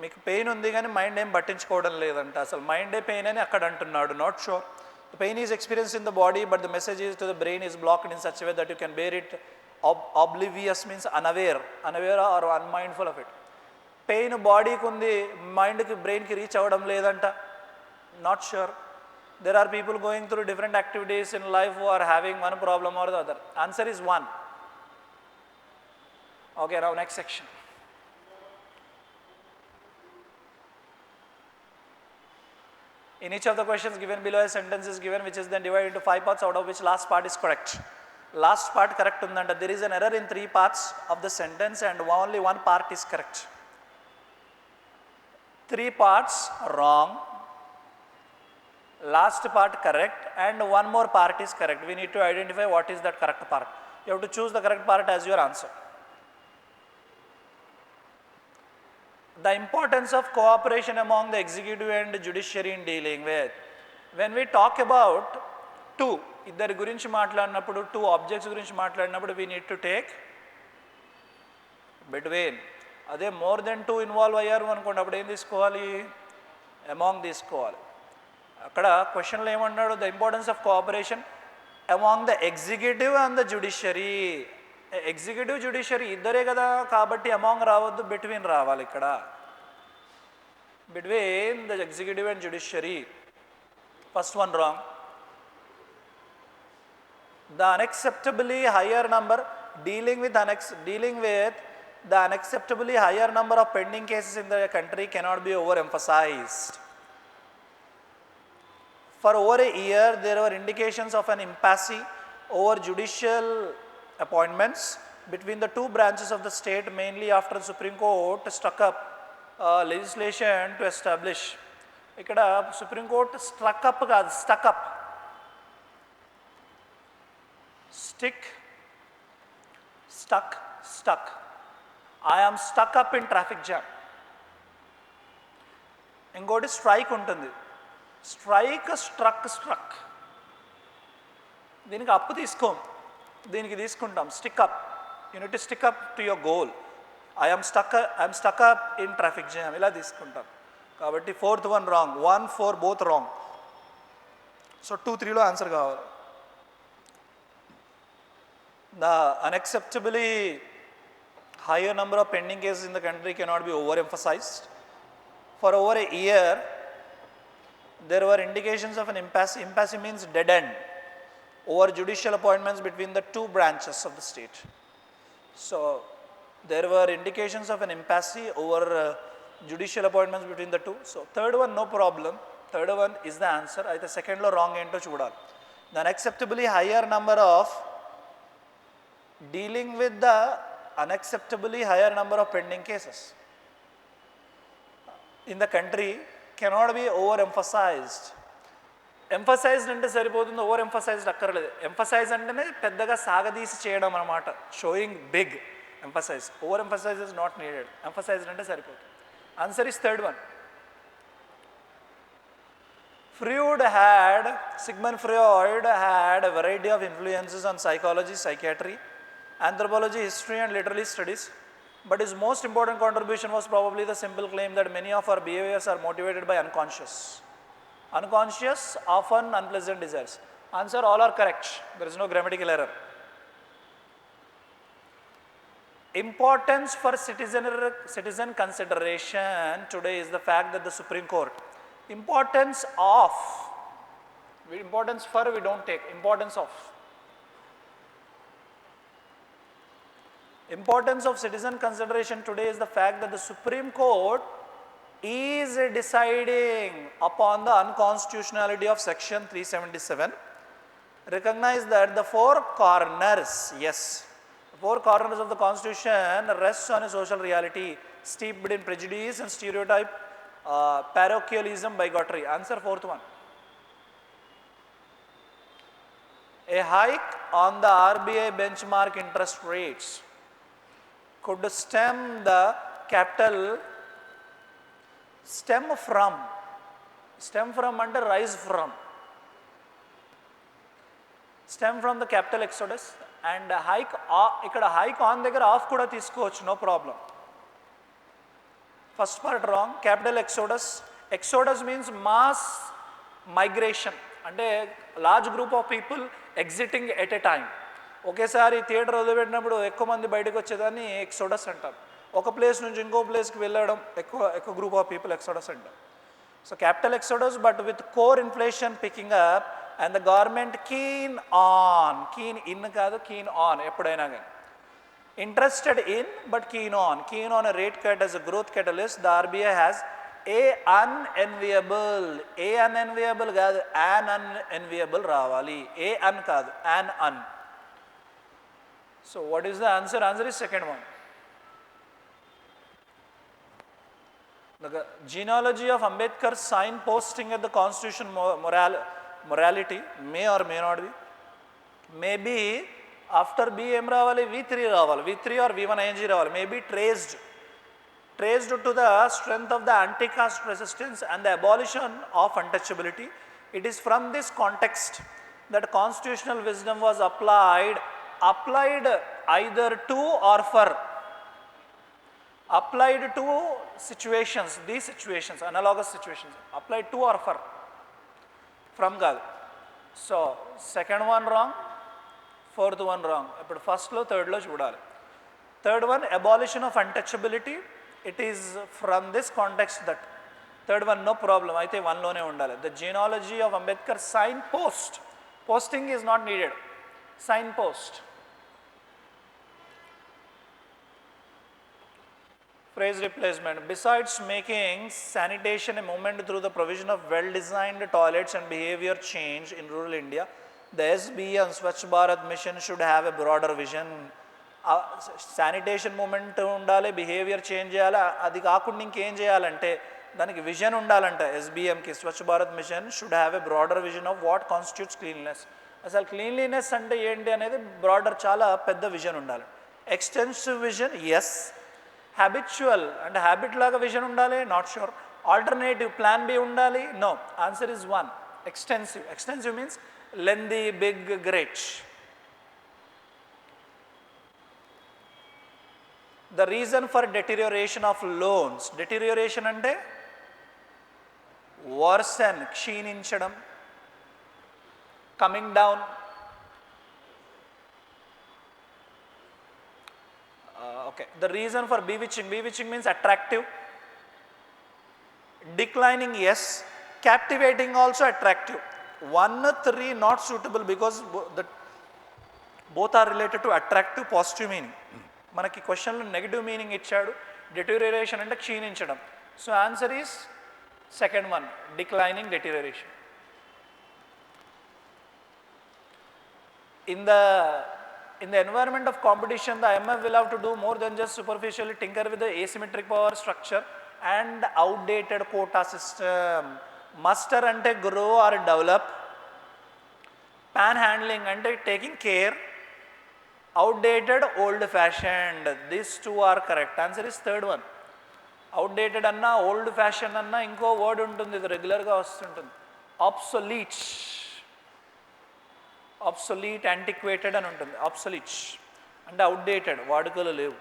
మీకు pain ఉంది కానీ mind ఏం పట్టించుకోవడం లేదంట. అసలు మైండే పెయిన్ అని అక్కడ అంటున్నాడు. Not sure. The pain is experienced in the body, but the message is to the brain is blocked in such a way that you can bear it. Oblivious means unaware or unmindful of it. Pain బాడీకి ఉంది, మైండ్కి, బ్రెయిన్కి reach అవ్వడం లేదంట. Not sure. There are people going through different activities in life who are having one problem or the other. Answer is 1. Okay, now next section. In each of the questions given below, a sentence is given which is then divided into 5 parts, out of which last part is correct. Last part correct undanta. There is an error in 3 parts of the sentence and only 1 part is correct. 3 parts wrong, last part correct and 1 more part is correct. We need to identify what is that correct part. You have to choose the correct part as your answer. The importance of cooperation among the executive and judiciary in dealing with. When we talk about 2, ఇద్దరి గురించి మాట్లాడినప్పుడు, 2 objects గురించి మాట్లాడినప్పుడు we need to take between. అదే more than 2 involve అయ్యారు అనుకోండి, అప్పుడు ఏం తీసుకోవాలి? అమాంగ్ తీసుకోవాలి. అక్కడ క్వశ్చన్లో ఏమన్నాడు? The importance of cooperation among the executive and the judiciary. Executive, judiciary ఇద్దరే కదా, కాబట్టి అమాంగ్ రావద్దు, బిట్వీన్ రావాలి. ఇక్కడ between the executive and judiciary. First one wrong. The unacceptably higher number, dealing with the unacceptably higher number of pending cases in the country cannot be overemphasized. For over a year, there were indications of an impasse over judicial appointments between the 2 branches of the state, mainly after the Supreme Court struck up legislation to establish. ఇక్కడ Supreme Court struck up కాదు, stuck up. Stick, stuck. I am stuck up in traffic jam. ఇంకోటి strike ఉంటుంది. Strike, struck. దీనికి అప్పు తీసుకోం, దీనికి తీసుకుంటాం. Stick up. You need to stick up to your goal. I'm stuck up in traffic jam, ఇలా తీసుకుంటాం. కాబట్టి 4th one wrong. 1, 4 both wrong. So 2, 3లో ఆన్సర్ కావాలి. The unacceptably higher number of pending cases in the country cannot be overemphasized. For over a year, there were indications of an impasse. Impasse means dead end over judicial appointments between the 2 branches of the state. So there were indications of an impasse over judicial appointments between the 2. So 3rd one no problem. 3rd one is the answer. Aithe 2nd lo wrong ento chudali. The unacceptably higher number of dealing with the unacceptably higher number of pending cases in the country cannot be overemphasized. Emphasized ante saripotundi, overemphasized akkaraledu. Emphasize antene peddaga sagadisi cheyadam anamata, showing big emphasis. Overemphasize is not needed. Emphasized ante saripotundi. Answer is third one. Sigmund Freud had a variety of influences on psychology, psychiatry, anthropology, history and literary studies, but his most important contribution was probably the simple claim that many of our behaviors are motivated by unconscious, often unpleasant desires. Answer, all are correct. There is no grammatical error. Importance for citizen consideration today is the fact that the Supreme Court, importance for we don't take, importance of citizen consideration today is the fact that the Supreme Court is deciding upon the unconstitutionality of section 377. Recognize that the four corners of the Constitution rests on a social reality steeped in prejudice and stereotype, parochialism, bigotry. Answer, fourth one. A hike on the RBI benchmark interest rates could stem from and rise from. Stem from the capital exodus and hike on దగ్గర off కూడా తీసుకోవచ్చు, no problem. First part wrong. Capital exodus means mass migration, అంటే large group of people exiting at a time. ఒకేసారి theatre వదిలిపెట్టినప్పుడు ఎక్కువ మంది బయటకు వచ్చేదాన్ని exodus అంటారు. ఒక ప్లేస్ నుంచి ఇంకో ప్లేస్కి వెళ్ళడం ఎక్కువ గ్రూప్ ఆఫ్ పీపుల్ ఎక్సోడస్ అంటారు. So capital exodus, but with core inflation picking up and the government keen on ఎప్పుడైనా కానీ interested in but keen on a rate cut as a growth catalyst. The RBI has an unenviable కాదు, an unenviable రావాలి, కాదు, an. So what is the answer? Answer is second one. The genealogy of Ambedkar's signposting at the constitution morality may or may not be. Maybe after B M రావాలి, V3 రావాలి, V3 or V1 ING రావాలి, may be traced to the strength of the anti-caste resistance and the abolition of untouchability. It is from this context that constitutional wisdom was applied either to or for. Applied to situations, these situations, analogous situations, applied to or for. From కాదు. So second one wrong, fourth one wrong. ఇప్పుడు ఫస్ట్లో థర్డ్లో చూడాలి. Third one, abolition of untouchability, it is from this context that. Third one no problem, అయితే వన్లోనే ఉండాలి. The genealogy of Ambedkar posting is not needed. Signpost. Phrase replacement. Besides making sanitation a movement through the provision of well-designed toilets and behavior change in rural India, the SBM Swachh Bharat mission should have a broader vision. Sanitation movement ఉండాలి, behaviour change చేయాలి, అది కాకుండా ఇంకేం చేయాలంటే దానికి vision ఉండాలంట. ఎస్బీఎంకి Swachh Bharat mission should have a broader vision of what constitutes cleanliness. అసలు క్లీన్లీనెస్ అంటే ఏంటి అనేది బ్రాడర్, చాలా పెద్ద విజన్ ఉండాలి. Extensive vision, yes. హ్యాబిచువల్ అంటే హ్యాబిట్ లాగా విజన్ ఉండాలి, not sure. Alternative, plan B ఉండాలి, no. Answer is one, extensive means lengthy, big, great. The reason for deterioration of loans. Deterioration ante worsen, క్షీణించడం, coming down. Okay. The reason for bewitching means attractive. Declining, yes. Captivating also attractive. 1, 3 not suitable because both are related to attractive, positive meaning. మనకి క్వశ్చన్లో negative meaning ఇచ్చాడు. Deterioration అంటే క్షీణించడం. So answer is second one, declining, deterioration. in the environment of competition, the IMF will have to do more than just superficially tinker with the asymmetric power structure and outdated quota system. Muster ante grow or develop, panhandling ante taking care, outdated old fashioned. These two are correct. Answer is third one. Outdated anna old fashioned anna inko word untundi, ఇది regular గా వస్తుంటుంది. Obsolete, obsolete, antiquated అని ఉంటుంది. Obsolete అంటే outdated, వాడుకలో లేవు.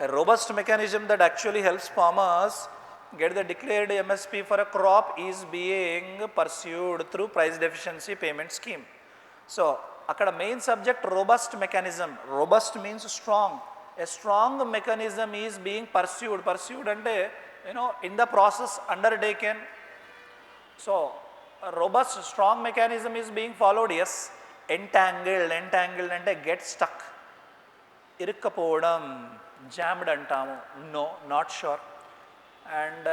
A robust mechanism that actually helps farmers get the declared MSP for a crop is being pursued through price deficiency payment scheme. So akkada main subject robust mechanism. Robust means strong. A strong mechanism is being pursued. Pursued ante in the process undertaken. So a robust strong mechanism is being followed. Yes. Entangled ante get stuck, irukkapovodam, jammed antamu. No, not sure. And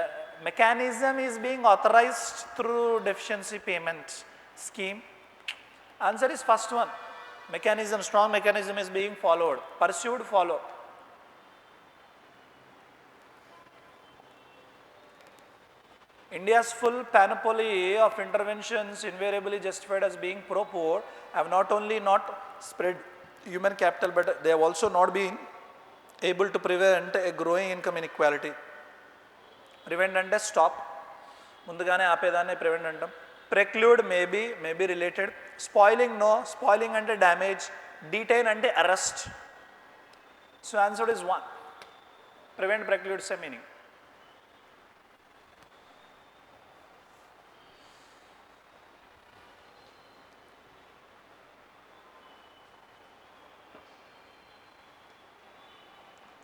mechanism is being authorized through deficiency payment scheme. Answer is first one. Mechanism, strong mechanism is being followed. Pursued, follow. India's full panoply of interventions invariably justified as being pro-poor have not only not spread human capital, but they have also not been able to prevent a growing income inequality. Prevent ante stop, mundugane apedanne prevent antam. Preclude may be related. Spoiling, no. Spoiling ante damage. Detain ante arrest. So answer is 1. Prevent, preclude same meaning.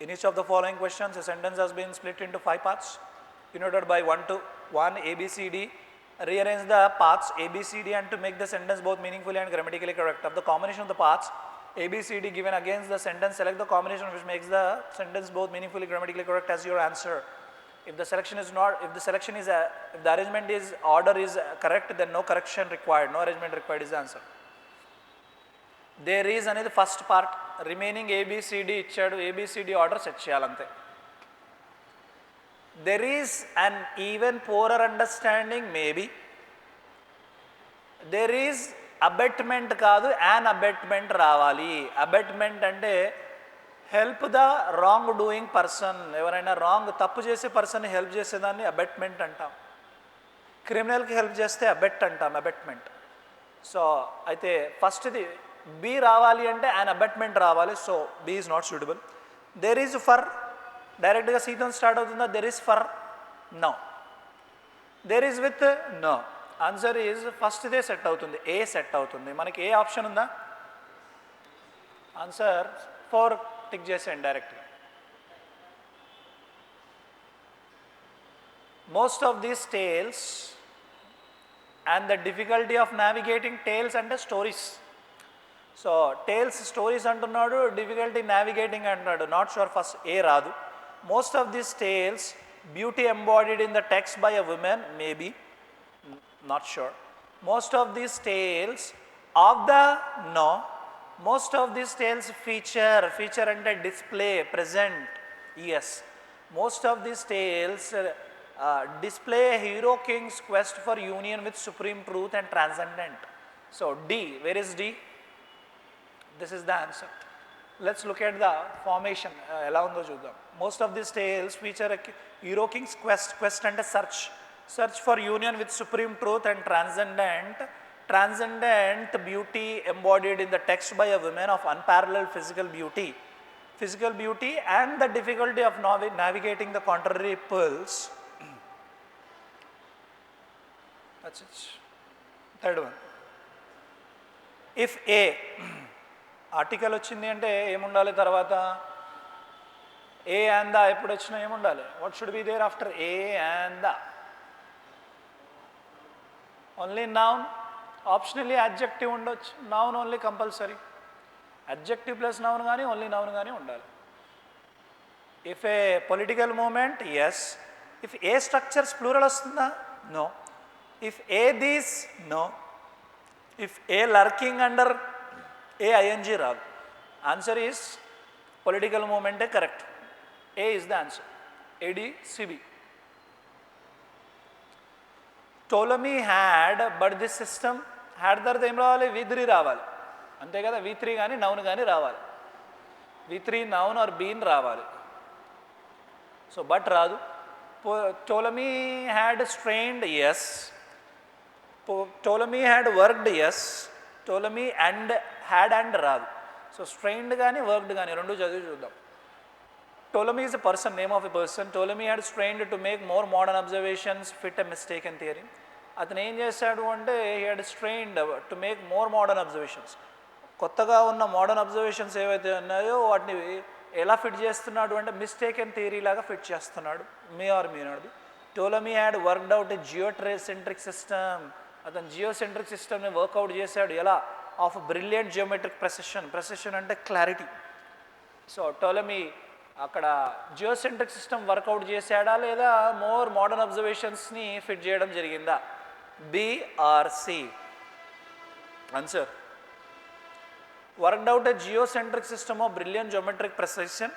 In each of the following questions, a sentence has been split into 5 parts, denoted by 1 to 1 A, B, C, D. Rearrange the parts A, B, C, D and to make the sentence both meaningfully and grammatically correct. Of the combination of the parts A, B, C, D given against the sentence, select the combination which makes the sentence both meaningfully grammatically correct as your answer. If the selection is not, if the selection is, if the arrangement is, order is correct, then no correction required, no arrangement required is the answer. There is అనేది first part. Remaining A B C D ఇచ్చాడు, A B C D order set చేయాలంతే. There is an even poorer understanding maybe. There is abetment కాదు, an abetment రావాలి. Abetment అంటే help the wrong doing person. ఎవరైనా wrong తప్పు చేసే person help చేసేదాన్ని అబెట్మెంట్ అంటాం. క్రిమినల్కి హెల్ప్ చేస్తే అబెట్ అంటాం, అబెట్మెంట్. సో అయితే ఫస్ట్ది బి రావాలి అంటే an abetment రావాలి. So B is not suitable. There is for, డైరెక్ట్గా సీతో స్టార్ట్ అవుతుందా? There is for, no. There is with, no. Answer is ఫస్ట్దే సెట్ అవుతుంది, ఏ సెట్ అవుతుంది. మనకి ఏ ఆప్షన్ ఉందా? ఆన్సర్ 4 టిక్ చేసేయండి డైరెక్ట్గా. Most of these tales and the difficulty of navigating tales అంటే స్టోరీస్. సో టేల్స్ స్టోరీస్ అంటున్నాడు, difficulty navigating అంటున్నాడు. నాట్ షూర్, ఫస్ట్ ఏ రాదు. Most of these tales beauty embodied in the text by a woman, maybe, not sure. Most of these tales of the, no. Most of these tales feature, feature అంటే display, present, yes. Most of these tales display a hero king's quest for union with supreme truth and transcendent. So D, where is D? This is the answer. Let's look at the formation. Ela undo chuddam. Most of these tales feature a hero king's quest. Quest and a search. Search for union with supreme truth and transcendent. Transcendent beauty embodied in the text by a woman of unparalleled physical beauty. Physical beauty and the difficulty of navigating the contrary pulls. That's it. Third one. If A, article వచ్చింది అంటే ఏముండాలి తర్వాత? ఏ and the ఎప్పుడు వచ్చినా ఏముండాలి? What should be there after a and the? Only noun, optionally adjective ఉండొచ్చు. Noun only compulsory. Adjective plus noun కానీ only noun కానీ ఉండాలి. If A political movement, yes. If A structures plural వస్తుందా? No. If A these, no. If A lurking under A ing రాదు. Answer is political movement correct. A is the answer. ADCB. Ptolemy had, but this system had తర్వాత ఏం రావాలి? V3 రావాలి అంతే కదా. V3 కానీ noun కానీ రావాలి. V3 నౌన్ ఆర్ బీన్ రావాలి. సో బట్ రాదు. Ptolemy had strained, yes. Ptolemy had worked, yes. Ptolemy and had and రాదు. సో strained కానీ worked కానీ రెండు చదివి చూద్దాం. Ptolemy is a person, name of a person. Ptolemy had strained to make more modern observations fit a mistaken theory. అతను ఏం చేశాడు అంటే he had strained to make more modern observations. కొత్తగా ఉన్న మోడర్న్ అబ్జర్వేషన్స్ ఏవైతే ఉన్నాయో వాటిని ఎలా ఫిట్ చేస్తున్నాడు అంటే మిస్టేకెన్ థియరీ లాగా ఫిట్ చేస్తున్నాడు. మీనాడు. Ptolemy had worked out a geocentric system. అతను జియోసెంట్రిక్ సిస్టమ్ని వర్కౌట్ చేశాడు. ఎలా? ఆఫ్ బ్రిలియంట్ జియోమెట్రిక్ ప్రెసిషన్ అంటే క్లారిటీ. సో Ptolemy అక్కడ జియోసెంట్రిక్ సిస్టమ్ వర్కౌట్ చేశాడా లేదా మోర్ మోడర్న్ అబ్జర్వేషన్స్ని ఫిట్ చేయడం జరిగిందా? BRC answer. Worked out a geocentric system of brilliant geometric precision.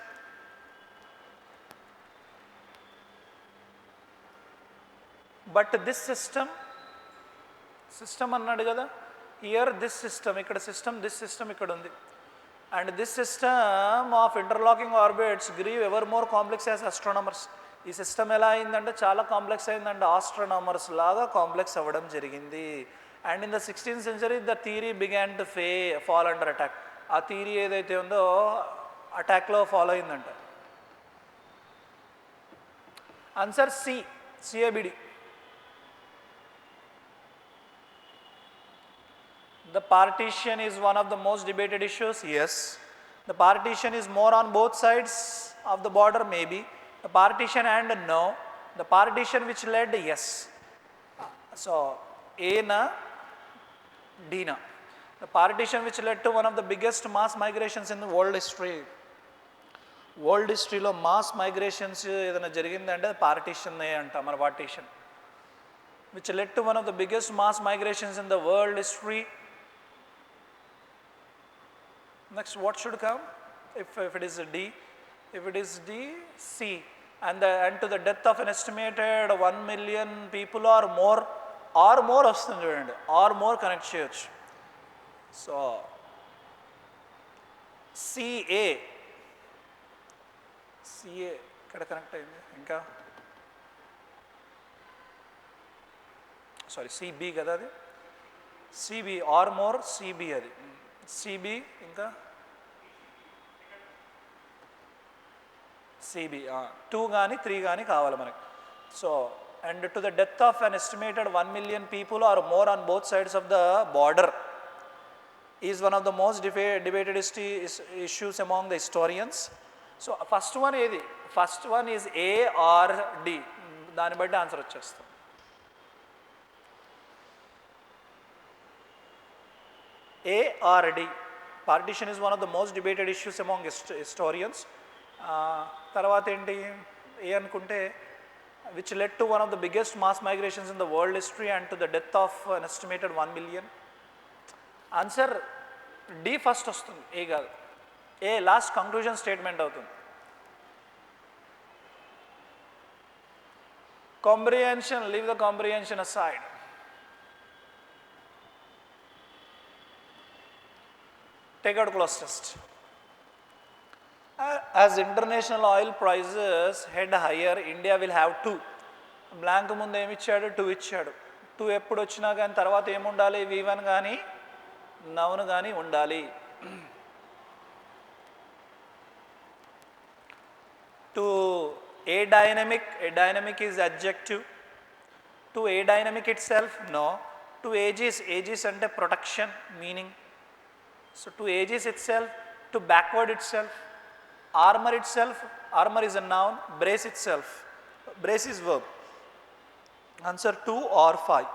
But this system అన్నాడు కదా. హియర్ దిస్ సిస్టమ్, ఇక్కడ సిస్టమ్, దిస్ సిస్టమ్ ఇక్కడ ఉంది. And this system of interlocking orbits grieve ever more complex as astronomers. ఈ system ఎలా అయిందంటే చాలా complex అయిందంటే ఆస్ట్రోనామర్స్ లాగా కాంప్లెక్స్ అవ్వడం జరిగింది. And in the 16th century the theory began to fall under attack. ఆ థియరీ ఏదైతే ఉందో అటాక్లో ఫాలో అయిందంట. Answer C, CABD. The partition is one of the most debated issues. Yes. The partition is more on both sides of the border. Maybe. The partition and no. The partition which led, yes. So A na, D na. The partition which led to one of the biggest mass migrations in the world history. World history lo mass migrations edana jarigindante partition ne anta mana partition. Which led to one of the biggest mass migrations in the world history. Next, what should come? If it is D, if it is D, C. And to the death of an estimated 1 million people or more వస్తుంది చూడండి, or more connect చేయొచ్చు. So CA ఇక్కడ connect అయింది. ఇంకా sorry CB కదా అది, CB or more, CB అది CB. ఇంకా CB 2 కానీ 3 కానీ కావాలి మనకి. So and to the death of an estimated 1 million people or more on both sides of the border is one of the most debated issues among the historians. So first one ఏది? First one is A or D. దాన్ని బట్టి answer వచ్చేస్తాం. A or D. Partition is one of the most debated issues among historians. తర్వాత ఏంటి? ఏ అనుకుంటే which led to one of the biggest mass migrations in the world history and to the death of an estimated 1 million. Answer D first వస్తుంది, ఏ కాదు. ఏ last conclusion statement అవుతుంది. Comprehension, leave the comprehension aside. Take out Cloze test. As international oil prices head higher, India will have 2. Blank ముందు ఏమి ఇచ్చాడు? 2 ఇచ్చాడు. 2 ఎప్పుడు వచ్చినా కానీ తర్వాత ఏముండాలి? V1 కానీ నౌన్ కానీ ఉండాలి. To a dynamic is adjective. To a dynamic itself, no. To aegis అంటే protection, meaning. So to aegis itself, to backward itself, armor itself, armor is a noun, brace itself, brace is verb. Answer 2 or 5.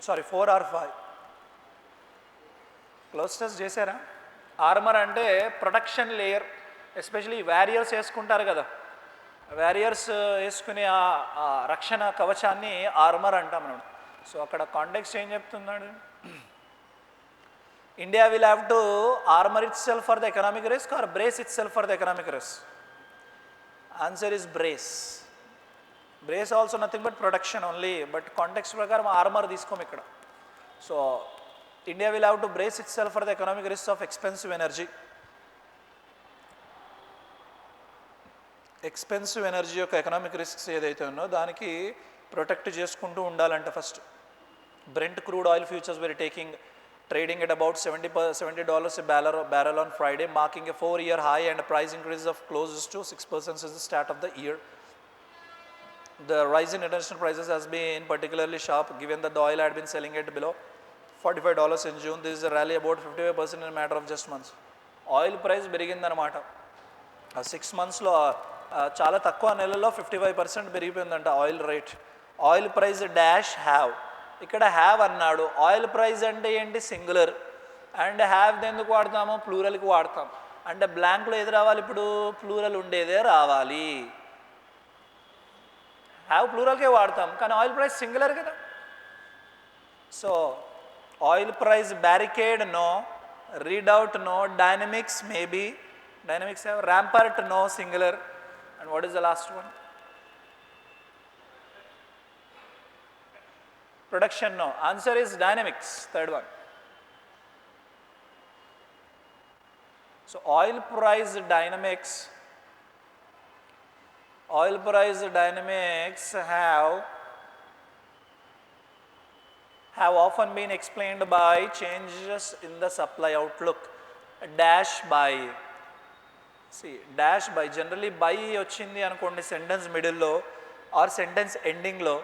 Sorry, 4 or 5. Cloze test చేశారా? Armour అంటే protection layer, especially warriors వేసుకుంటారు కదా, warriors వేసుకునే ఆ రక్షణ కవచాన్ని armour అంటాం మనం. సో అక్కడ కాంటెక్స్ట్ ఏం చెప్తున్నాడు? India will have to armor itself for the economic risk or brace itself for the economic risk? Answer is brace. Brace also nothing but protection only, but context prakaram armor తీసుkom ikkada. So India will have to brace itself for the economic risks of expensive energy. Expensive energy యొక్క economic risks ఏదైతే ఉన్నో దానికి protect చేసుకుంటూ ఉండాలంటే first Brent crude oil futures were taking trading at about $70 a barrel on Friday, marking a 4-year high and a price increase of close to 6% since the start of the year. The rise in international prices has been particularly sharp given that the oil had been selling at below $45 in June. This is a rally about 55% in a matter of just months. Oil price పెరిగిందన్నమాట. 6 monthsలో చాలా తక్కువ నెలల్లో 55% పెరిగిపోయిందంట oil rate. Oil price dash have, ఇక్కడ have అన్నాడు. Oil price అంటే ఏంటి? సింగులర్. అండ్ హ్యావ్ ఎందుకు వాడతాము? ప్లూరల్కి వాడతాం. అంటే బ్లాంక్లో ఏది రావాలి? ఇప్పుడు ప్లూరల్ ఉండేదే రావాలి. హ్యావ్ ప్లూరల్కే వాడతాం, కానీ ఆయిల్ ప్రైస్ సింగులర్ కదా. So oil price barricade no, readout no, dynamics maybe, dynamics have rampart no, singular. And what is the last one? Production no. Answer is dynamics, third one. So oil price dynamics have often been explained by changes in the supply outlook. Dash by, see dash by, generally by వచ్చింది అనుకోండి sentence మిడిల్లో are sentence ఎండింగ్లో,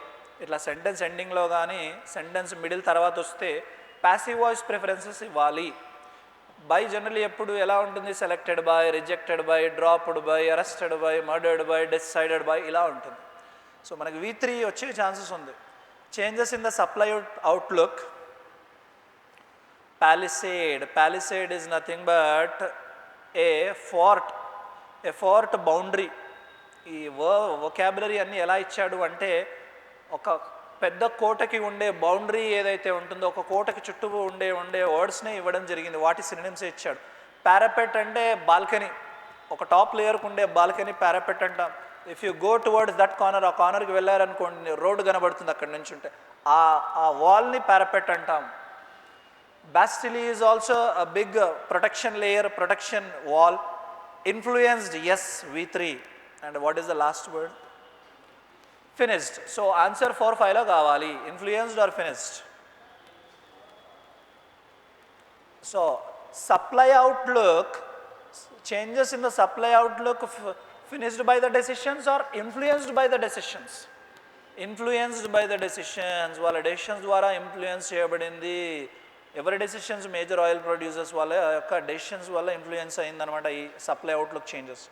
ఇట్లా sentence ఎండింగ్లో కానీ sentence middle తర్వాత వస్తే passive voice preferences ఇవ్వాలి. బై జనరలీ ఎప్పుడు ఎలా ఉంటుంది? Selected by, rejected by, dropped by, arrested by, murdered by, decided by ఇలా ఉంటుంది. సో మనకి V3 వచ్చే ఛాన్సెస్ ఉంది. Changes in the supply outlook, palisade is nothing but a fort boundary. ఈ వొకాబులరీ అన్నీ ఎలా ఇచ్చాడు అంటే ఒక పెద్ద కోటకి ఉండే బౌండరీ ఏదైతే ఉంటుందో, ఒక కోటకి చుట్టూ ఉండే వర్డ్స్నే ఇవ్వడం జరిగింది. వాటి సినోనిమ్సే ఇచ్చాడు. పారాపెట్ అంటే బాల్కనీ, ఒక టాప్ లేయర్కి ఉండే బాల్కనీ పారాపెట్ అంటాం. If you go towards that corner, ఆ కార్నర్కి వెళ్ళారనుకోండి రోడ్డు కనబడుతుంది అక్కడ నుంచి ఉంటే, ఆ వాల్ని పారాపెట్ అంటాం. Bastille is also a big protection layer, protection wall. Influenced, yes, V3. And what is the last word? Finished. So answer 4, 5 lo kavali. Influenced or finished? So supply outlook, changes in the supply outlook finished by the decisions or influenced by the decisions? Influenced by the decisions. వాళ్ళ decisions ద్వారా influence చేయబడింది. ఎవరి decisions? Major oil producers వాళ్ళ యొక్క decisions వల్ల influence అయిందనమాట ఈ supply outlook changes.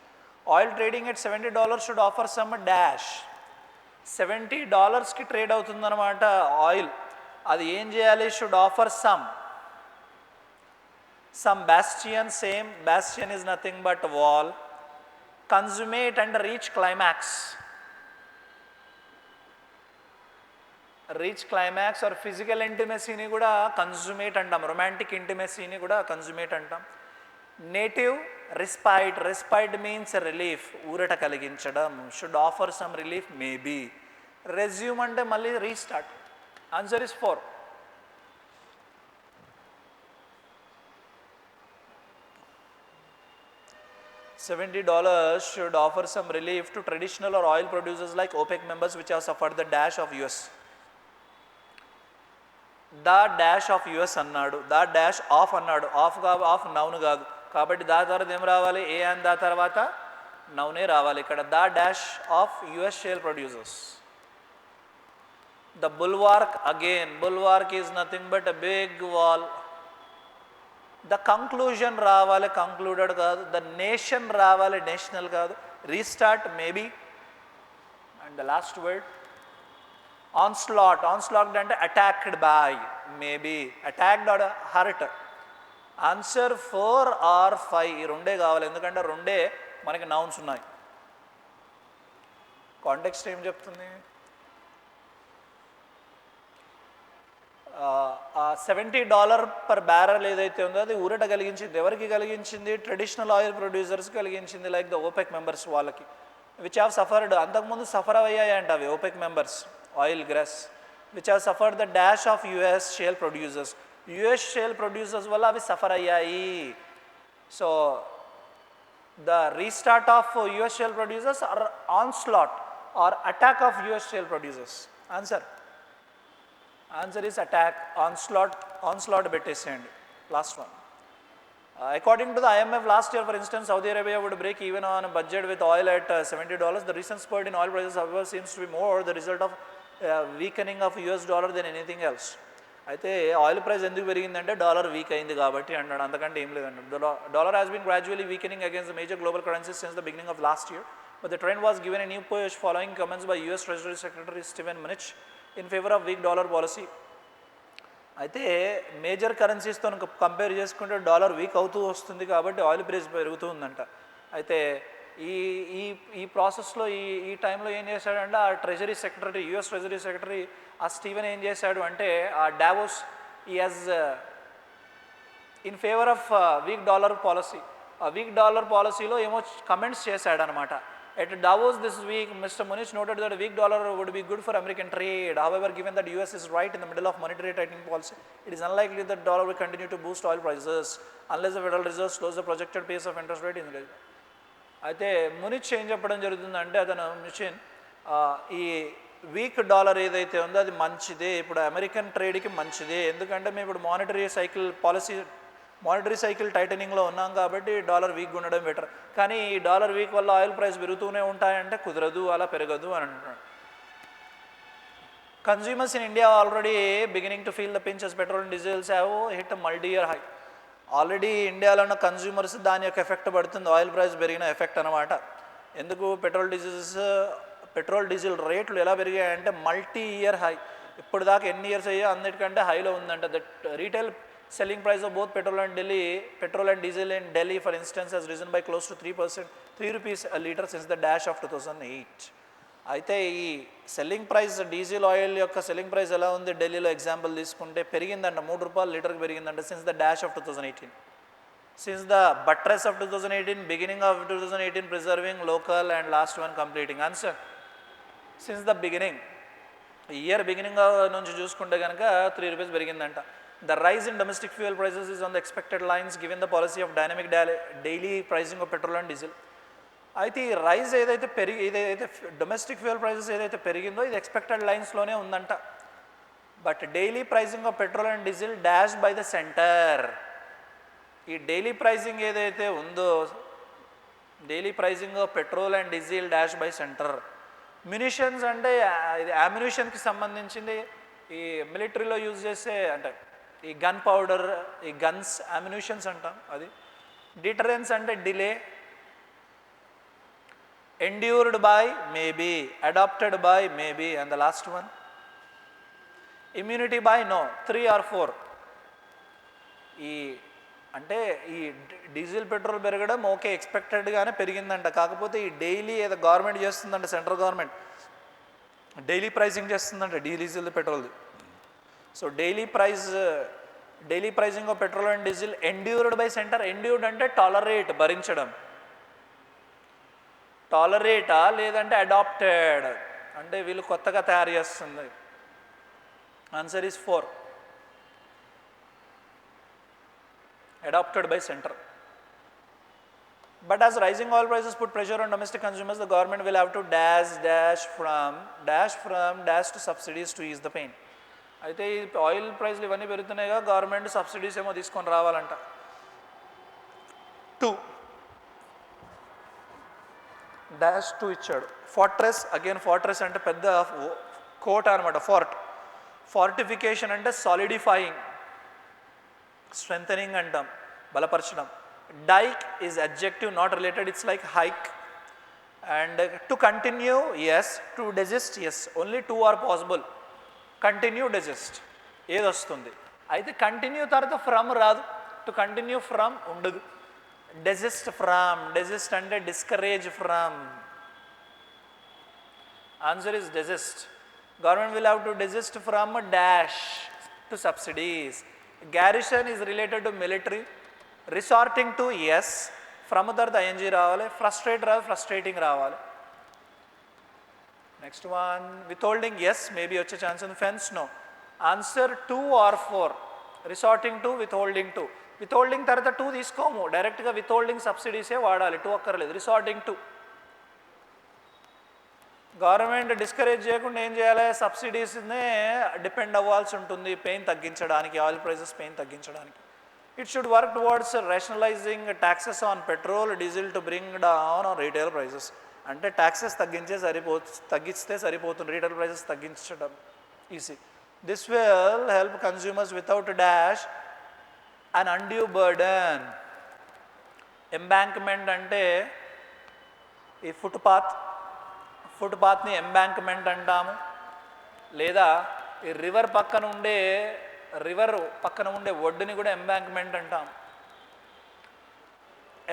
Oil trading at $70 should offer some dash. $70కి ట్రేడ్ అవుతుందన్నమాట ఆయిల్. అది ఏం చేయాలి? Should offer some bastion. Same bastion is nothing but wall. Consummate and reach climax. Reach climax or physical ఇంటిమసీని కూడా కన్జుమేట్ అంటాం. రొమాంటిక్ ఇంటిమసీని కూడా కన్జుమేట్ అంటాం. నేటివ్ రెస్పైట్ మీన్స్ రిలీఫ్, ఊరట కలిగించడం. Should offer some relief maybe. Resume అంటే మళ్ళీ restart. Answer is 4. $70 should offer some relief to traditional or oil producers like OPEC members which have suffered the dash of US. The dash of US అన్నాడు, the dash of అన్నాడు. Of noun కాదు కాబట్టి దా తర్వాత ఏం రావాలి? ఏ and దా తర్వాత నౌనే రావాలి. ఇక్కడ the dash of US shale producers. The bulwark, again bulwark is nothing but a big wall. The conclusion రావాలి, కంక్లూడెడ్ కాదు. ద నేషన్ రావాలి, నేషనల్ కాదు. Restart maybe. And the last word onslaught అంటే attacked by, maybe attacked or hurt. Answer 4 or 5 ఈ రెండే కావాలి, ఎందుకంటే రెండే మనకి నౌన్స్ ఉన్నాయి. కాంటెక్స్ట్ ఏం చెప్తుంది? $70 per barrel ఏదైతే ఉందో అది ఊరట కలిగించింది. ఎవరికి కలిగించింది? ట్రెడిషనల్ ఆయిల్ ప్రొడ్యూసర్స్కి కలిగించింది, లైక్ ద ఓపెక్ మెంబర్స్ వాళ్ళకి, విచ్ హ్యావ్ సఫర్డ్. అంతకుముందు సఫర్ అయ్యాయంట అవి ఓపెక్ మెంబర్స్ ఆయిల్ గ్రెస్, which have suffered the dash of US shale producers. US shale producers వల్ల అవి సఫర్ అయ్యాయి. So the restart of US shale producers or onslaught or attack of US shale producers? Answer is attack. Onslaught betteseyandi. Last one. According to the IMF last year, for instance, Saudi Arabia would break even on a budget with oil at $70. The recent spurt in oil prices, however, seems to be more the result of weakening of US dollar than anything else. అయితే oil price ఎందుకు పెరిగిందంటే dollar week అయింది కాబట్టి అన్నాడు, అంతకంటే ఏం లేదన్నాడు. Dollar has been gradually weakening against the major global currencies since the beginning of last year, but the trend was given a new push following comments by US treasury secretary Steven Mnuchin in favour of weak dollar policy. అయితే major కరెన్సీస్తో compare చేసుకుంటే dollar weak అవుతూ వస్తుంది కాబట్టి oil price పెరుగుతూ ఉందంట. అయితే ఈ ఈ ఈ ప్రాసెస్లో ఈ టైంలో ఏం చేశాడంటే ఆ treasury secretary, US treasury secretary ఆ స్టీవెన్ ఏం చేశాడు అంటే ఆ డావోస్ ఈ as in favour of weak dollar policy, ఆ వీక్ డాలర్ పాలసీలో ఏమో కమెంట్స్ చేశాడనమాట. At Davos this week, Mr. Munich noted that a weak dollar would be good for American trade. However, given that US is right in the middle of monetary tightening policy, it is unlikely that dollar will continue to boost oil prices unless the Federal Reserve slows the projected pace of interest rate increase. అయితే Munich ఏం చెప్పడం జరుగుతుందంటే అతను machine ఈ week dollar ఏదైతే ఉందో అది మంచిదే, ఇప్పుడు అమెరికన్ ట్రేడ్కి మంచిదే, ఎందుకంటే మేము ఇప్పుడు మానిటరీ సైకిల్ టైటనింగ్లో ఉన్నాం కాబట్టి డాలర్ వీక్గా ఉండడం బెటర్. కానీ ఈ డాలర్ వీక్ వల్ల ఆయిల్ ప్రైస్ పెరుగుతూనే ఉంటాయంటే కుదరదు, అలా పెరగదు అని అంటున్నాడు. Consumers in India already beginning to feel the pinch as petrol and diesels have hit a multi-year high. Already ఇండియాలో ఉన్న కన్జ్యూమర్స్ దాని యొక్క ఎఫెక్ట్ పడుతుంది, ఆయిల్ ప్రైస్ పెరిగిన ఎఫెక్ట్ అనమాట. ఎందుకు? పెట్రోల్ డీజిల్ రేట్లు ఎలా పెరిగాయంటే మల్టీ-ఇయర్ హై. ఇప్పుడు దాకా ఎన్ని ఇయర్స్ అయ్యో అన్నిటికంటే హైలో ఉందంట. That retail selling price of both petrol and diesel in Delhi, for instance, has risen by close to 3%, 3 rupees a litre since the dash of 2008. అయితే ఈ సెల్లింగ్ ప్రైస్, డీజిల్ ఆయిల్ యొక్క సెల్లింగ్ ప్రైస్ ఎలా ఉంది ఢిల్లీలో example తీసుకుంటే పెరిగిందంట, 3 రూపాయలు లీటర్కి పెరిగిందంట since the dash of 2018. Since the buttress of 2018, beginning of 2018 preserving local and last one completing. Answer since the beginning, year beginning నుంచి చూసుకుంటే కనుక 3 రూపీస్ పెరిగిందంట. The rise in domestic fuel prices is on the expected lines given the policy of dynamic daily pricing of petrol and diesel. అయితే ఈ rise ఏదైతే domestic fuel prices ఏదైతే పెరిగిందో ఇది ఎక్స్పెక్టెడ్ లైన్స్లోనే ఉందంట. But daily pricing of petrol and diesel dash by the centre. ఈ daily pricing ఏదైతే ఉందో, daily pricing of petrol and diesel dash by centre. Munitions అంటే ఇది అమ్యునిషన్కి సంబంధించింది, ఈ మిలిటరీలో యూజ్ చేసే అంటే ఈ గన్ పౌడర్, ఈ గన్స్ అమ్యునిషన్స్ అంటాం అది. డిటరెన్స్ అంటే delay, endured by maybe, adapted by maybe, and the last one immunity by no. 3 or 4. ఈ అంటే ఈ డీజిల్ పెట్రోల్ పెరగడం ఓకే, ఎక్స్పెక్టెడ్గానే పెరిగిందంట. కాకపోతే ఈ డైలీ ఏదో గవర్నమెంట్ చేస్తుందంట, సెంట్రల్ గవర్నమెంట్ డైలీ ప్రైసింగ్ చేస్తుందంట డీజిల్ పెట్రోల్ది. So daily pricing of petrol and diesel endured by centre. Endured అంటే టాలరేట్, భరించడం. టాలరేటా లేదంటే అడాప్టెడ్ అంటే వీళ్ళు కొత్తగా తయారు చేస్తుంది. Answer is 4, adopted by center. But as rising oil prices put pressure on domestic consumers, the government will have to dash to subsidies to ease the pain. అయితే ఈ ఆయిల్ ప్రైస్లు ఇవన్నీ పెరుగుతున్నాయిగా, గవర్నమెంట్ సబ్సిడీస్ ఏమో తీసుకొని రావాలంట. 2 ఇచ్చాడు. ఫార్ట్రెస్, అగైన్ ఫార్ట్రెస్ అంటే పెద్ద కోట అనమాట. Fortification అంటే సాలిడిఫైయింగ్, స్ట్రెంథనింగ్ అంటాం, బలపరచడం. Dike is adjective, not related, it's like hike. And to continue yes, to desist yes, only 2 are possible. Continue, desist ఏది వస్తుంది. అయితే కంటిన్యూ తర్వాత ఫ్రమ్ రాదు, టు కంటిన్యూ ఫ్రమ్ ఉండదు. డెజిస్ట్ ఫ్రమ్, డెజిస్ట్ అంటే discourage from. Answer is desist. Government will have to desist from dash, to subsidies. Garrison is related to military. Resorting to, yes. From తర్వాత ing రావాలి. Frustrate రావాలి, frustrating రావాలి. Next one, withholding, yes, maybe వచ్చే chance ఉంది. Fence, no. Answer 2 or 4. Resorting to, withholding to. Withholding తర్వాత 2 తీసుకోము, డైరెక్ట్గా withholding సబ్సిడీసే వాడాలి, 2 అక్కర్లేదు. Resorting to. గవర్నమెంట్ డిస్కరేజ్ చేయకుండా ఏం చేయాలి, సబ్సిడీస్నే డిపెండ్ అవ్వాల్సి ఉంటుంది పెయిన్ తగ్గించడానికి, ఆయిల్ ప్రైసెస్ పెయిన్ తగ్గించడానికి. It should work towards rationalising taxes on petrol diesel to bring down on retail prices. అంటే ట్యాక్సెస్ తగ్గిస్తే సరిపోతుంది, రీటైల్ ప్రైసెస్ తగ్గించడం easy. This will help consumers without dash and undue burden. Embankment అంటే ఈ ఫుట్పాత్ని embankment అంటాము, లేదా ఈ రివర్ పక్కన ఉండే ఒడ్డుని కూడా ఎంబాంక్మెంట్ అంటాము.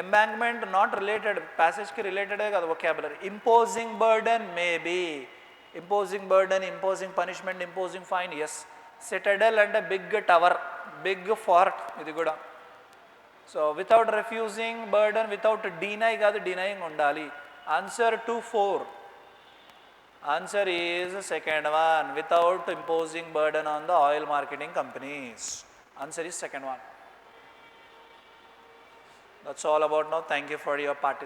ఎంబాంక్మెంట్ నాట్ రిలేటెడ్, ప్యాసేజ్కి రిలేటెడే కదా vocabulary. Imposing burden maybe, imposing burden, imposing punishment, imposing fine, yes. Citadel అంటే బిగ్ టవర్, బిగ్ ఫోర్ట్, ఇది కూడా. So without refusing burden, without deny కాదు, డీనయింగ్ ఉండాలి. Answer 2, 4. Answer is second one, without imposing burden on the oil marketing companies. Answer is second one. That's all about now. Thank you for your participation.